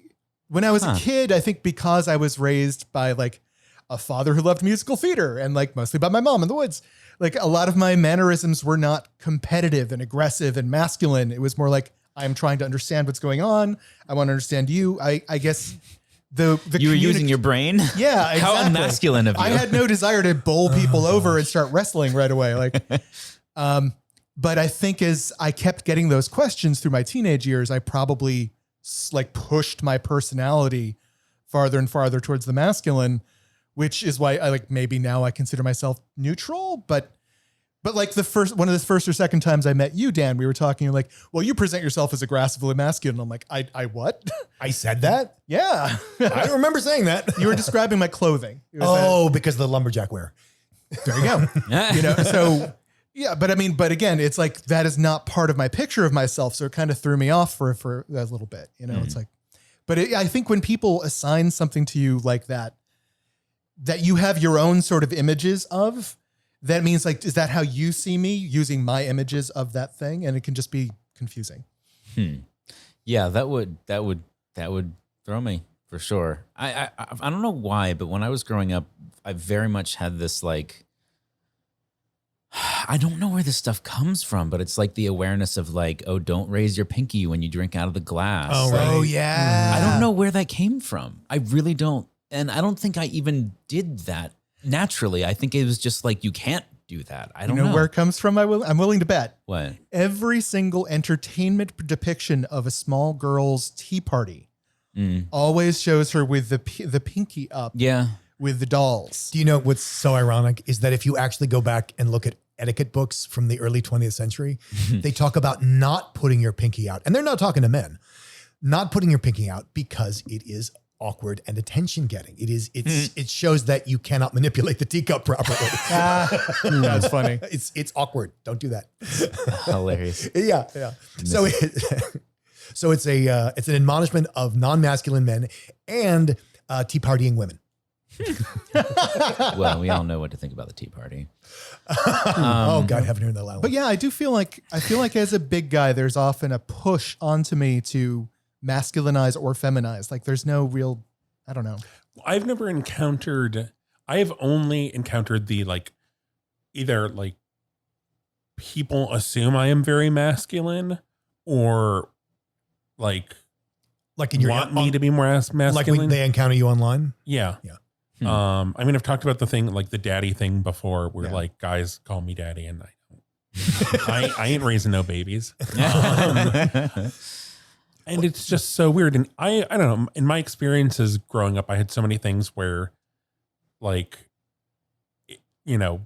[SPEAKER 3] when I was a kid, I think because I was raised by like a father who loved musical theater and like mostly by my mom in the woods, like a lot of my mannerisms were not competitive and aggressive and masculine. It was more like, I'm trying to understand what's going on. I want to understand you. I guess the
[SPEAKER 1] You were using your brain?
[SPEAKER 3] Yeah, exactly.
[SPEAKER 1] How unmasculine of you.
[SPEAKER 3] I had no desire to bowl people over and start wrestling right away. Like, but I think as I kept getting those questions through my teenage years, I probably like pushed my personality farther and farther towards the masculine, which is why I like maybe now I consider myself neutral, but like one of the first or second times I met you, Dan, we were talking, you're like, "Well, you present yourself as aggressively masculine." I'm like, I what?
[SPEAKER 2] I said that?
[SPEAKER 3] Yeah.
[SPEAKER 2] I don't remember saying that.
[SPEAKER 3] You were describing my clothing. It was
[SPEAKER 2] Oh, because of the lumberjack wear.
[SPEAKER 3] there you go. So yeah, but again, it's like, that is not part of my picture of myself. So it kind of threw me off for a little bit, it's like, but I think when people assign something to you like that you have your own sort of images of, that means like, is that how you see me using my images of that thing? And it can just be confusing.
[SPEAKER 1] Yeah, that would throw me for sure. I don't know why, but when I was growing up, I very much had this like I don't know where this stuff comes from, but it's like the awareness of like, oh, don't raise your pinky when you drink out of the glass.
[SPEAKER 2] Oh,
[SPEAKER 1] Like,
[SPEAKER 2] right.
[SPEAKER 3] Oh yeah.
[SPEAKER 1] I don't know where that came from. I really don't. And I don't think I even did that naturally. I think it was just like, you can't do that. I
[SPEAKER 3] You
[SPEAKER 1] don't
[SPEAKER 3] know
[SPEAKER 1] know.
[SPEAKER 3] where it comes from? I'm willing to bet.
[SPEAKER 1] What?
[SPEAKER 3] Every single entertainment depiction of a small girl's tea party always shows her with the pinky up
[SPEAKER 1] Yeah.
[SPEAKER 3] with the dolls.
[SPEAKER 2] Do you know what's so ironic is that if you actually go back and look at etiquette books from the early 20th century, they talk about not putting your pinky out. And they're not talking to men. Not putting your pinky out because it is awkward and attention getting. It shows that you cannot manipulate the teacup properly.
[SPEAKER 3] That's funny.
[SPEAKER 2] It's awkward. Don't do that.
[SPEAKER 1] Hilarious.
[SPEAKER 2] Yeah. So it's an admonishment of non-masculine men and tea partying women.
[SPEAKER 1] Well, we all know what to think about the Tea Party.
[SPEAKER 2] Oh God, I haven't heard that loud.
[SPEAKER 3] But yeah, I feel like as a big guy, there's often a push onto me to masculinize or feminize. Like there's no real, I don't know.
[SPEAKER 4] I've only encountered the like, either like people assume I am very masculine or like
[SPEAKER 2] in your
[SPEAKER 4] want me to be more masculine.
[SPEAKER 2] like when they encounter you online.
[SPEAKER 4] Yeah.
[SPEAKER 2] Yeah.
[SPEAKER 4] I mean, I've talked about the thing, like the daddy thing before where
[SPEAKER 2] Yeah.
[SPEAKER 4] like guys call me daddy and I don't. I ain't raising no babies. And it's just so weird. And I don't know, in my experiences growing up, I had so many things where like, you know,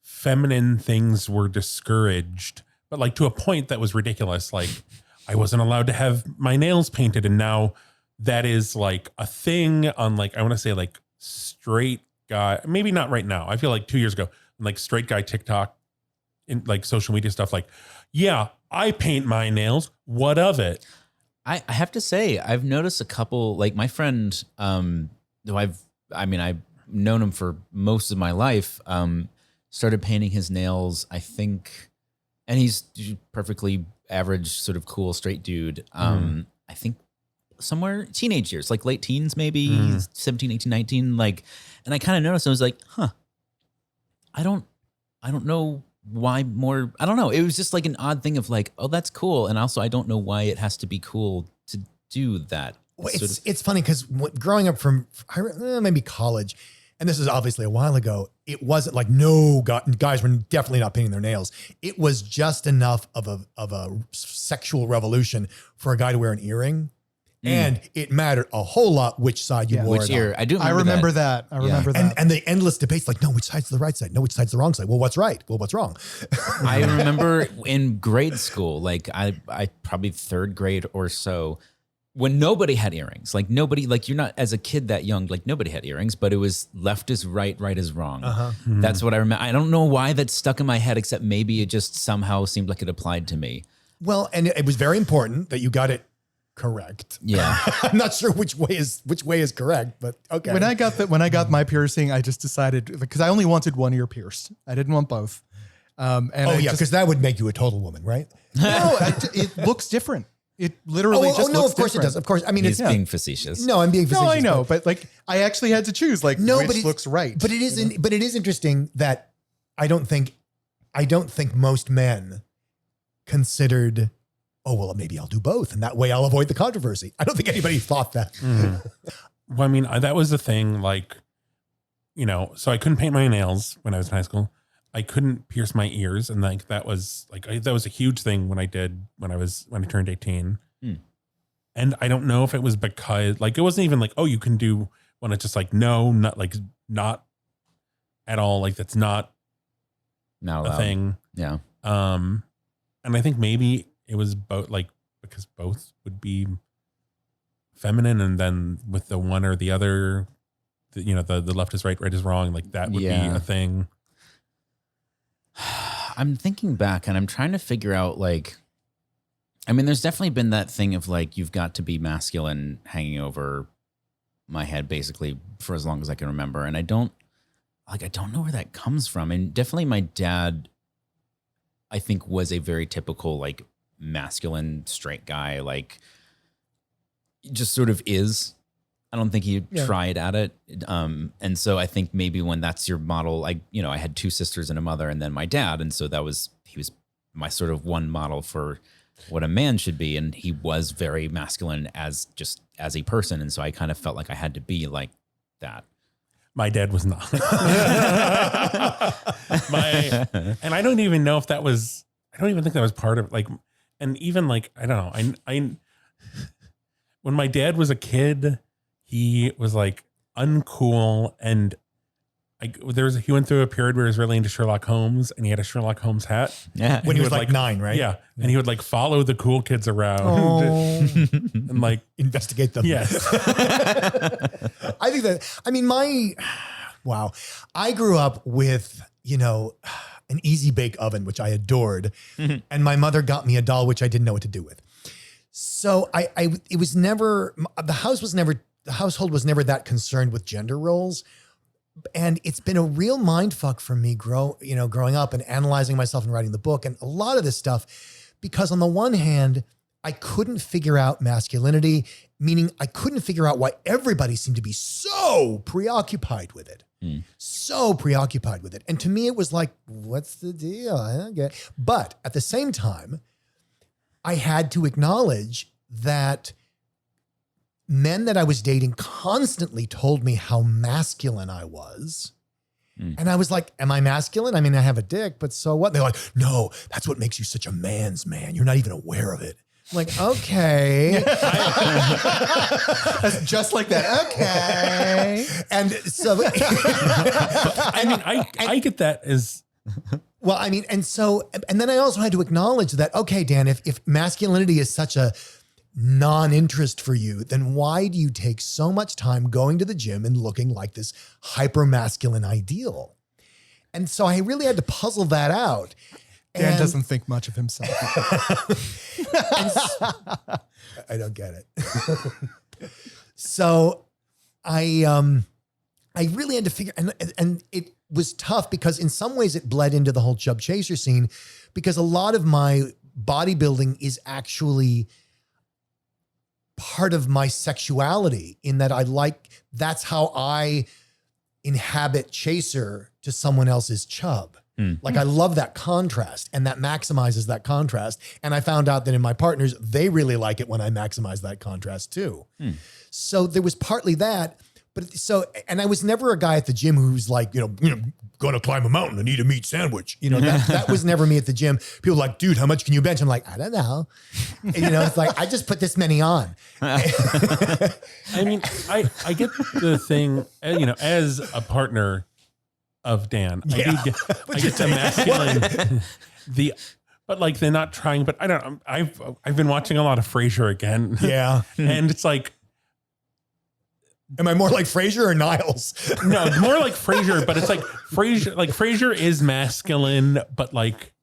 [SPEAKER 4] feminine things were discouraged, but like to a point that was ridiculous. Like I wasn't allowed to have my nails painted. And now that is like a thing on like, I want to say like straight guy, maybe not right now. I feel like 2 years ago, like straight guy TikTok in like social media stuff, like, yeah, I paint my nails. What of it?
[SPEAKER 1] I have to say, I've noticed a couple, like my friend, who I've known him for most of my life, started painting his nails, I think, and he's perfectly average, sort of cool, straight dude. I think somewhere teenage years, like late teens, maybe 17, 18, 19, like, and I kind of noticed, I was like, I don't know why more, I don't know. It was just like an odd thing of like, oh, that's cool. And also I don't know why it has to be cool to do that.
[SPEAKER 2] Well,
[SPEAKER 1] Sort of-
[SPEAKER 2] it's funny because growing up from maybe college, and this is obviously a while ago, it wasn't like guys were definitely not painting their nails. It was just enough of a sexual revolution for a guy to wear an earring. And it mattered a whole lot which side you wore
[SPEAKER 1] which
[SPEAKER 2] it
[SPEAKER 1] ear?
[SPEAKER 2] on.
[SPEAKER 1] I do
[SPEAKER 3] I remember that. I remember that.
[SPEAKER 2] And the endless debates like, no, which side's the right side? No, which side's the wrong side? Well, what's right? Well, what's wrong?
[SPEAKER 1] I remember in grade school, like I probably third grade or so, when nobody had earrings, like nobody, like you're not as a kid that young, like nobody had earrings, but it was left is right, right is wrong. That's what I remember. I don't know why that stuck in my head, except maybe it just somehow seemed like it applied to me.
[SPEAKER 2] Well, and it was very important that you got it correct.
[SPEAKER 1] Yeah.
[SPEAKER 2] I'm not sure which way is correct, but okay.
[SPEAKER 3] When I got my piercing, I just decided because I only wanted one ear pierced. I didn't want both.
[SPEAKER 2] Because that would make you a total woman, right?
[SPEAKER 3] No, it looks different. It literally just
[SPEAKER 2] no,
[SPEAKER 3] looks
[SPEAKER 2] of course
[SPEAKER 3] different.
[SPEAKER 2] it does. Of course. I mean,
[SPEAKER 1] He's
[SPEAKER 2] it's
[SPEAKER 1] being facetious.
[SPEAKER 2] no, I'm being facetious.
[SPEAKER 3] No, I know, but like I actually had to choose like which
[SPEAKER 2] it
[SPEAKER 3] looks right.
[SPEAKER 2] But it is but it is interesting that I don't think most men considered, oh, well, maybe I'll do both. And that way I'll avoid the controversy. I don't think anybody thought that.
[SPEAKER 4] Well, I mean, that was the thing, like, you know, so I couldn't paint my nails when I was in high school. I couldn't pierce my ears. And like, that was a huge thing when I turned 18. And I don't know if it was because like, it wasn't even like, oh, you can do when it's just like, no, not at all. Like that's not
[SPEAKER 1] Not
[SPEAKER 4] a
[SPEAKER 1] allowed.
[SPEAKER 4] thing.
[SPEAKER 1] Yeah.
[SPEAKER 4] And I think maybe it was both like, because both would be feminine. And then with the one or the other, the left is right, right is wrong. Like that would be a thing.
[SPEAKER 1] I'm thinking back and I'm trying to figure out like, I mean, there's definitely been that thing of like, you've got to be masculine hanging over my head basically for as long as I can remember. And I don't know where that comes from. And definitely my dad, I think was a very typical like masculine straight guy. Like just sort of is. I don't think he
[SPEAKER 2] Yeah.
[SPEAKER 1] tried at it. And so I think maybe when that's your model, I had 2 sisters and a mother and then my dad. And so he was my sort of one model for what a man should be. And he was very masculine as a person. And so I kind of felt like I had to be like that.
[SPEAKER 4] My dad was not. And I don't even know if that was, I don't even think that was part of like, and even like, I don't know. I when my dad was a kid, he was like uncool, and he went through a period where he was really into Sherlock Holmes, and he had a Sherlock Holmes hat.
[SPEAKER 1] Yeah.
[SPEAKER 2] When he was
[SPEAKER 4] would,
[SPEAKER 2] like 9, right?
[SPEAKER 4] Yeah. And he would like follow the cool kids around and like
[SPEAKER 2] Investigate them.
[SPEAKER 4] yes.
[SPEAKER 2] I think that, I mean, I grew up with, an easy bake oven, which I adored. And my mother got me a doll, which I didn't know what to do with. So it was never, the household was never that concerned with gender roles. And it's been a real mind fuck for me growing up and analyzing myself and writing the book and a lot of this stuff, because on the one hand, I couldn't figure out masculinity, meaning I couldn't figure out why everybody seemed to be so preoccupied with it. So preoccupied with it. And to me, it was like, what's the deal? I don't get it. But at the same time, I had to acknowledge that men that I was dating constantly told me how masculine I was. And I was like, am I masculine? I mean, I have a dick, but so what? They're like, no, that's what makes you such a man's man. You're not even aware of it. I'm like, okay.
[SPEAKER 3] That's just like that. Okay.
[SPEAKER 2] And so,
[SPEAKER 4] I mean, I get that as
[SPEAKER 2] well, I mean, and then I also had to acknowledge that, okay, Dan, if masculinity is such a non-interest for you, then why do you take so much time going to the gym and looking like this hyper-masculine ideal? And so I really had to puzzle that out.
[SPEAKER 3] Dan doesn't think much of himself.
[SPEAKER 2] I don't get it. So I really had to figure, and it was tough because in some ways it bled into the whole chub chaser scene, because a lot of my bodybuilding is actually part of my sexuality, in that that's how I inhabit chaser to someone else's chub. Like I love that contrast, and that maximizes that contrast. And I found out that in my partners, they really like it when I maximize that contrast too. So there was partly that, and I was never a guy at the gym who's like, going to climb a mountain and eat a meat sandwich. That was never me at the gym. People are like, dude, how much can you bench? I'm like, I don't know. And, it's like, I just put this many on.
[SPEAKER 4] I mean, I get the thing, as a partner of Dan, I get the masculine, but like they're not trying, but I don't know. I've been watching a lot of Frasier again.
[SPEAKER 2] Yeah.
[SPEAKER 4] And it's like,
[SPEAKER 2] am I more like Frasier or Niles?
[SPEAKER 4] no, more like Frasier, but it's like Frasier is masculine, but like,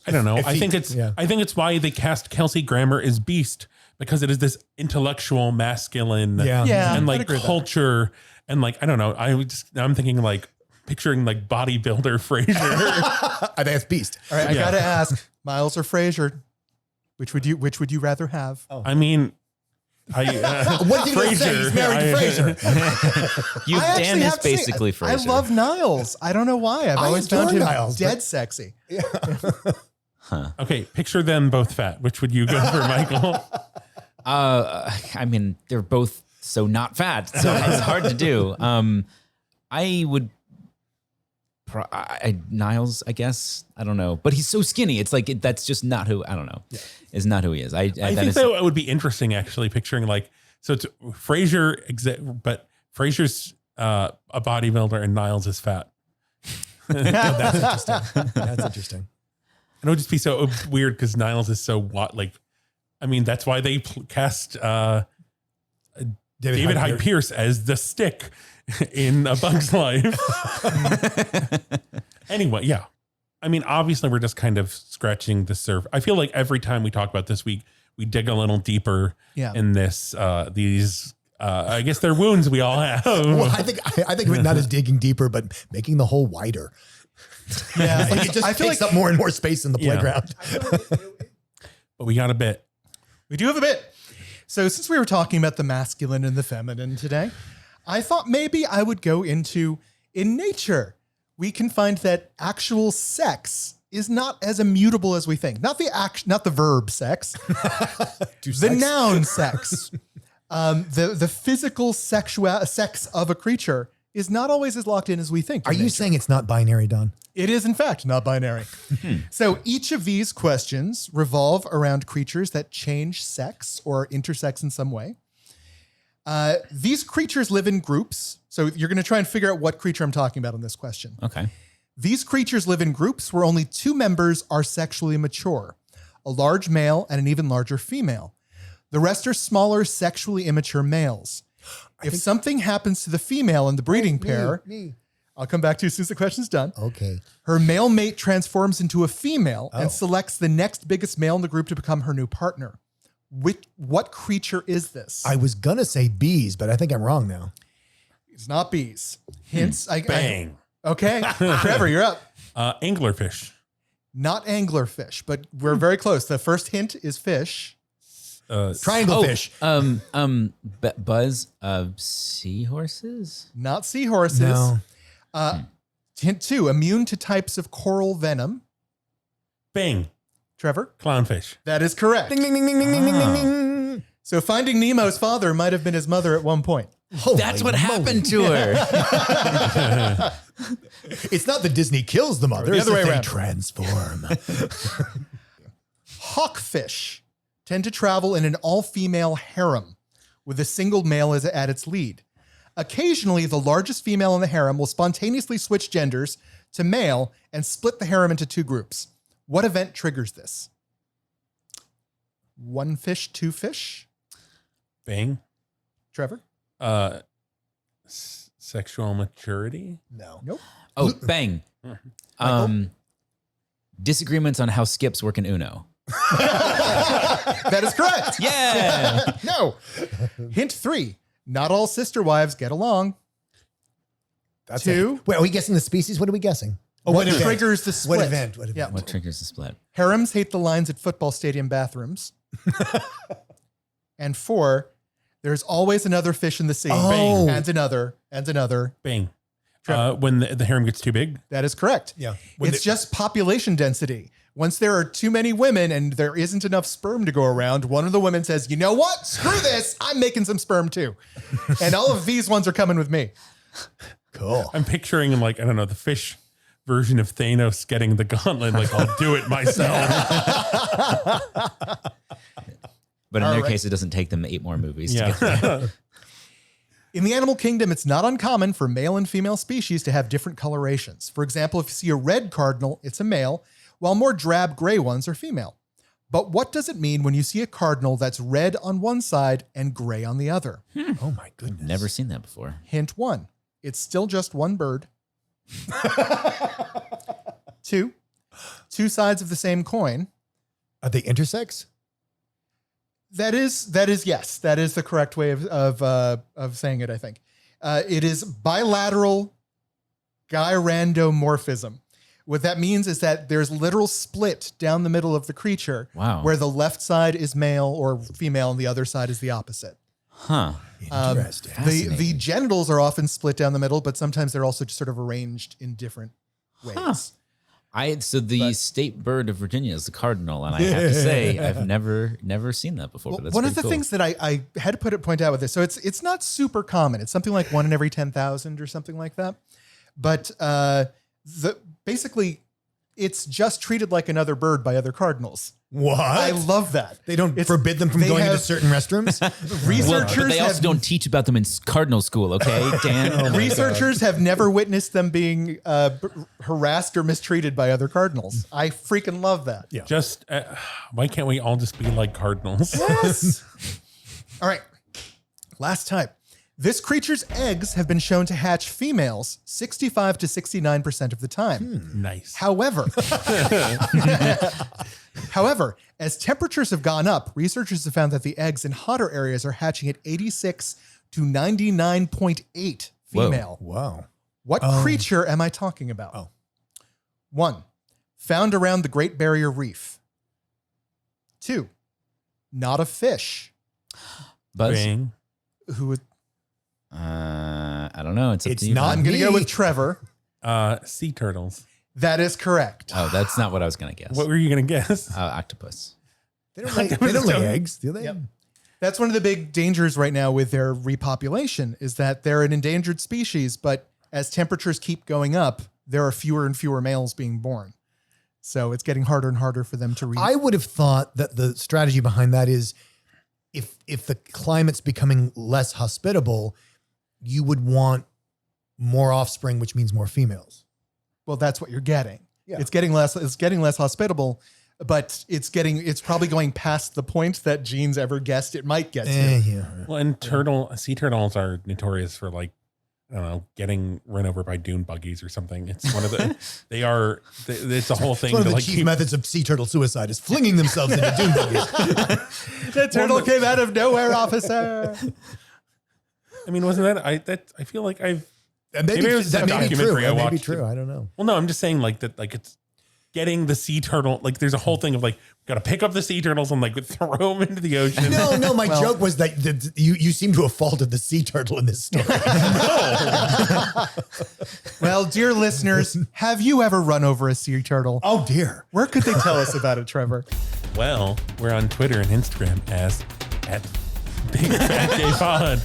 [SPEAKER 4] I don't know. I think it's why they cast Kelsey Grammer as Beast, because it is this intellectual masculine and like culture. And like, I don't know. I'm thinking like, picturing like bodybuilder Frasier.
[SPEAKER 2] I think it's Beast.
[SPEAKER 3] All right, I gotta ask, Miles or Frasier, which would you rather have?
[SPEAKER 2] Oh.
[SPEAKER 4] I mean,
[SPEAKER 2] what did you say? He's married to Frasier.
[SPEAKER 1] Dan is basically Frasier.
[SPEAKER 3] I love Niles. I don't know why. I've always found him
[SPEAKER 2] Niles,
[SPEAKER 3] dead sexy.
[SPEAKER 4] Okay, picture them both fat. Which would you go for, Michael?
[SPEAKER 1] I mean, they're both so not fat, so it's hard to do. I would. Niles, I guess. I don't know, but he's so skinny. It's like that's just not who. I don't know. Yeah. Is not who he is. I think
[SPEAKER 4] that would be interesting, actually. Picturing like, so it's Frasier, but Frasier's a bodybuilder and Niles is fat.
[SPEAKER 2] That's interesting. That's interesting.
[SPEAKER 4] And it would just be so weird because Niles is so like. I mean, that's why they cast David Hyde Pierce as the stick in A Bug's Life. Anyway, yeah. I mean, obviously, we're just kind of scratching the surface. I feel like every time we talk about this, we dig a little deeper in this. I guess they're wounds we all have.
[SPEAKER 2] Well, I think of it not as digging deeper, but making the hole wider. Yeah, like it just takes up more and more space in the playground.
[SPEAKER 4] But we got a bit.
[SPEAKER 3] We do have a bit. So since we were talking about the masculine and the feminine today, I thought maybe I would go into in nature. We can find that actual sex is not as immutable as we think. Not the verb sex, the noun sex. The physical sex of a creature is not always as locked in as we think.
[SPEAKER 2] Are you saying it's not binary, Don?
[SPEAKER 3] It is, in fact, not binary. So each of these questions revolve around creatures that change sex or intersex in some way. These creatures live in groups. So you're going to try and figure out what creature I'm talking about in this question.
[SPEAKER 1] Okay.
[SPEAKER 3] These creatures live in groups where only two members are sexually mature, a large male and an even larger female. The rest are smaller, sexually immature males. If something happens to the female in the breeding pair, I'll come back to you as soon as the question's done.
[SPEAKER 2] Okay.
[SPEAKER 3] Her male mate transforms into a female and selects the next biggest male in the group to become her new partner. What creature is this?
[SPEAKER 2] I was going to say bees, but I think I'm wrong now.
[SPEAKER 3] It's not bees. Hints.
[SPEAKER 4] Bang.
[SPEAKER 3] Okay. Trevor, you're up.
[SPEAKER 4] Anglerfish.
[SPEAKER 3] Not anglerfish, but we're very close. The first hint is fish.
[SPEAKER 2] Triangle fish.
[SPEAKER 1] Buzz of seahorses?
[SPEAKER 3] Not seahorses.
[SPEAKER 2] No.
[SPEAKER 3] Hint 2, immune to types of coral venom.
[SPEAKER 4] Bang.
[SPEAKER 3] Trevor?
[SPEAKER 4] Clownfish.
[SPEAKER 3] That is correct.
[SPEAKER 2] Ding, ding, ding, ding, ding, ding, ding, ding.
[SPEAKER 3] So Finding Nemo's father might have been his mother at one point.
[SPEAKER 1] That's what happened to her.
[SPEAKER 2] It's not that Disney kills the mother.
[SPEAKER 3] The
[SPEAKER 2] It's
[SPEAKER 3] other way
[SPEAKER 2] that they
[SPEAKER 3] around.
[SPEAKER 2] transform.
[SPEAKER 3] Hawkfish tend to travel in an all-female harem with a single male at its lead. Occasionally, the largest female in the harem will spontaneously switch genders to male and split the harem into two groups. What event triggers this? One fish, two fish?
[SPEAKER 4] Bang.
[SPEAKER 3] Trevor?
[SPEAKER 4] Sexual maturity.
[SPEAKER 2] No.
[SPEAKER 3] Nope.
[SPEAKER 1] Oh, bang. Disagreements on how skips work in Uno.
[SPEAKER 3] That is correct.
[SPEAKER 1] Yeah.
[SPEAKER 3] No. Hint 3. Not all sister wives get along.
[SPEAKER 2] That's
[SPEAKER 3] 2.
[SPEAKER 2] Wait, are we guessing the species? What are we guessing? Oh,
[SPEAKER 3] What
[SPEAKER 2] event?
[SPEAKER 3] triggers the split?
[SPEAKER 2] What event? What event?
[SPEAKER 3] Yeah.
[SPEAKER 1] What triggers the split?
[SPEAKER 3] Harems hate the lines at football stadium bathrooms. And 4, there's always another fish in the sea.
[SPEAKER 2] Oh.
[SPEAKER 3] And another, and another.
[SPEAKER 4] Bang. When the harem gets too big.
[SPEAKER 3] That is correct.
[SPEAKER 2] Yeah.
[SPEAKER 3] It's just population density. Once there are too many women and there isn't enough sperm to go around, one of the women says, you know what? Screw this. I'm making some sperm too. And all of these ones are coming with me.
[SPEAKER 2] Cool.
[SPEAKER 4] I'm picturing like, I don't know, the fish version of Thanos getting the gauntlet. Like, I'll do it myself.
[SPEAKER 1] But in
[SPEAKER 3] All
[SPEAKER 1] their
[SPEAKER 3] right.
[SPEAKER 1] case, it doesn't take them 8 more movies to get
[SPEAKER 4] Yeah.
[SPEAKER 1] there.
[SPEAKER 3] In the animal kingdom, it's not uncommon for male and female species to have different colorations. For example, if you see a red cardinal, it's a male, while more drab gray ones are female. But what does it mean when you see a cardinal that's red on one side and gray on the other?
[SPEAKER 2] Oh my goodness.
[SPEAKER 1] Never seen that before.
[SPEAKER 3] Hint 1, it's still just one bird. 2, two sides of the same coin.
[SPEAKER 2] Are they intersex?
[SPEAKER 3] That is yes. That is the correct way of saying it, I think. It is bilateral gyrandomorphism. What that means is that there's literal split down the middle of the creature.
[SPEAKER 1] Wow.
[SPEAKER 3] Where the left side is male or female and the other side is the opposite.
[SPEAKER 1] Huh.
[SPEAKER 2] Interesting.
[SPEAKER 3] The genitals are often split down the middle, but sometimes they're also just sort of arranged in different ways.
[SPEAKER 1] So the state bird of Virginia is the cardinal, and I have to say I've never seen that before. But that's
[SPEAKER 3] One of
[SPEAKER 1] pretty
[SPEAKER 3] the
[SPEAKER 1] cool.
[SPEAKER 3] things that I had to point out with this, so it's not super common. It's something like 1 in every 10,000 or something like that. But basically, it's just treated like another bird by other cardinals.
[SPEAKER 2] What?
[SPEAKER 3] I love that.
[SPEAKER 2] They don't forbid them from
[SPEAKER 3] they
[SPEAKER 2] going into
[SPEAKER 3] have-
[SPEAKER 2] certain restrooms?
[SPEAKER 3] Researchers
[SPEAKER 1] But they also
[SPEAKER 3] have
[SPEAKER 1] don't teach about them in cardinal school, okay, Dan?
[SPEAKER 3] Researchers have never witnessed them being harassed or mistreated by other cardinals. I freaking love that.
[SPEAKER 2] Yeah.
[SPEAKER 4] Just, why can't we all just be like cardinals?
[SPEAKER 3] Yes. All right. Last time. This creature's eggs have been shown to hatch females 65 to 69% of the time.
[SPEAKER 4] Nice.
[SPEAKER 3] However, as temperatures have gone up, researchers have found that the eggs in hotter areas are hatching at 86 to 99.8 female.
[SPEAKER 2] Wow.
[SPEAKER 3] What creature am I talking about?
[SPEAKER 2] Oh.
[SPEAKER 3] 1, found around the Great Barrier Reef. 2, not a fish.
[SPEAKER 1] Buzz?
[SPEAKER 4] Bing.
[SPEAKER 3] Who would?
[SPEAKER 1] I don't know. It's up
[SPEAKER 2] It's
[SPEAKER 1] to you.
[SPEAKER 2] not
[SPEAKER 3] I'm going to go
[SPEAKER 2] me.
[SPEAKER 3] with Trevor.
[SPEAKER 4] Sea turtles.
[SPEAKER 3] That is correct.
[SPEAKER 1] Oh, that's not what I was going to guess.
[SPEAKER 4] What were you going to guess?
[SPEAKER 1] Octopus.
[SPEAKER 2] They don't lay eggs, do they?
[SPEAKER 3] Yep. That's one of the big dangers right now with their repopulation is that they're an endangered species, but as temperatures keep going up, there are fewer and fewer males being born. So it's getting harder and harder for them to
[SPEAKER 2] I would have thought that the strategy behind that is if the climate's becoming less hospitable, you would want more offspring, which means more females.
[SPEAKER 3] Well, that's what you're getting.
[SPEAKER 2] Yeah.
[SPEAKER 3] It's getting less hospitable, but it's probably going past the point that genes ever guessed it might get to.
[SPEAKER 2] Yeah.
[SPEAKER 4] Well, and sea turtles are notorious for like, I don't know, getting run over by dune buggies or something. It's one of the, it's a whole thing.
[SPEAKER 2] It's one of
[SPEAKER 4] to
[SPEAKER 2] the
[SPEAKER 4] like
[SPEAKER 2] chief
[SPEAKER 4] keep-
[SPEAKER 2] methods of sea turtle suicide is flinging themselves into dune buggies.
[SPEAKER 3] The turtle came out of nowhere, officer.
[SPEAKER 4] I mean, wasn't that, I feel like I've,
[SPEAKER 2] And
[SPEAKER 4] Maybe it was
[SPEAKER 2] that
[SPEAKER 4] a
[SPEAKER 2] may be true.
[SPEAKER 4] documentary I
[SPEAKER 2] That may be
[SPEAKER 4] watched.
[SPEAKER 2] true. I don't know.
[SPEAKER 4] well, no, I'm just saying like that, like it's getting the sea turtle, like there's a whole thing of like, got to pick up the sea turtles and like throw them into the ocean.
[SPEAKER 2] No, my joke was that you seem to have faulted the sea turtle in this story.
[SPEAKER 3] Well, dear listeners, have you ever run over a sea turtle?
[SPEAKER 2] Oh dear.
[SPEAKER 3] Where could they tell us about it, Trevor?
[SPEAKER 4] Well, we're on Twitter and Instagram as Big Fat Gay Pod.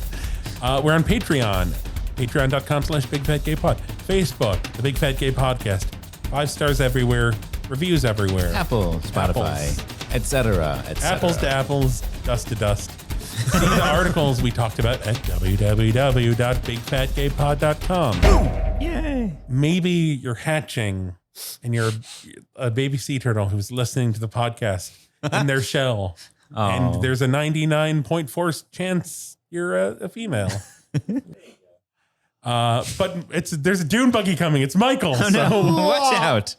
[SPEAKER 4] We're on Patreon, patreon.com/BigFatGayPod. Facebook, the Big Fat Gay Podcast. 5 stars everywhere, reviews everywhere.
[SPEAKER 1] Apple, Spotify, etc.
[SPEAKER 4] Apples to apples, dust to dust. See the articles we talked about at www.bigfatgaypod.com.
[SPEAKER 1] Yay.
[SPEAKER 4] Maybe you're hatching and you're a baby sea turtle who's listening to the podcast in their shell.
[SPEAKER 1] Oh.
[SPEAKER 4] And there's a 99.4 chance you're a female. But there's a dune buggy coming. It's Michael.
[SPEAKER 1] Oh, no.
[SPEAKER 4] So
[SPEAKER 1] Watch out.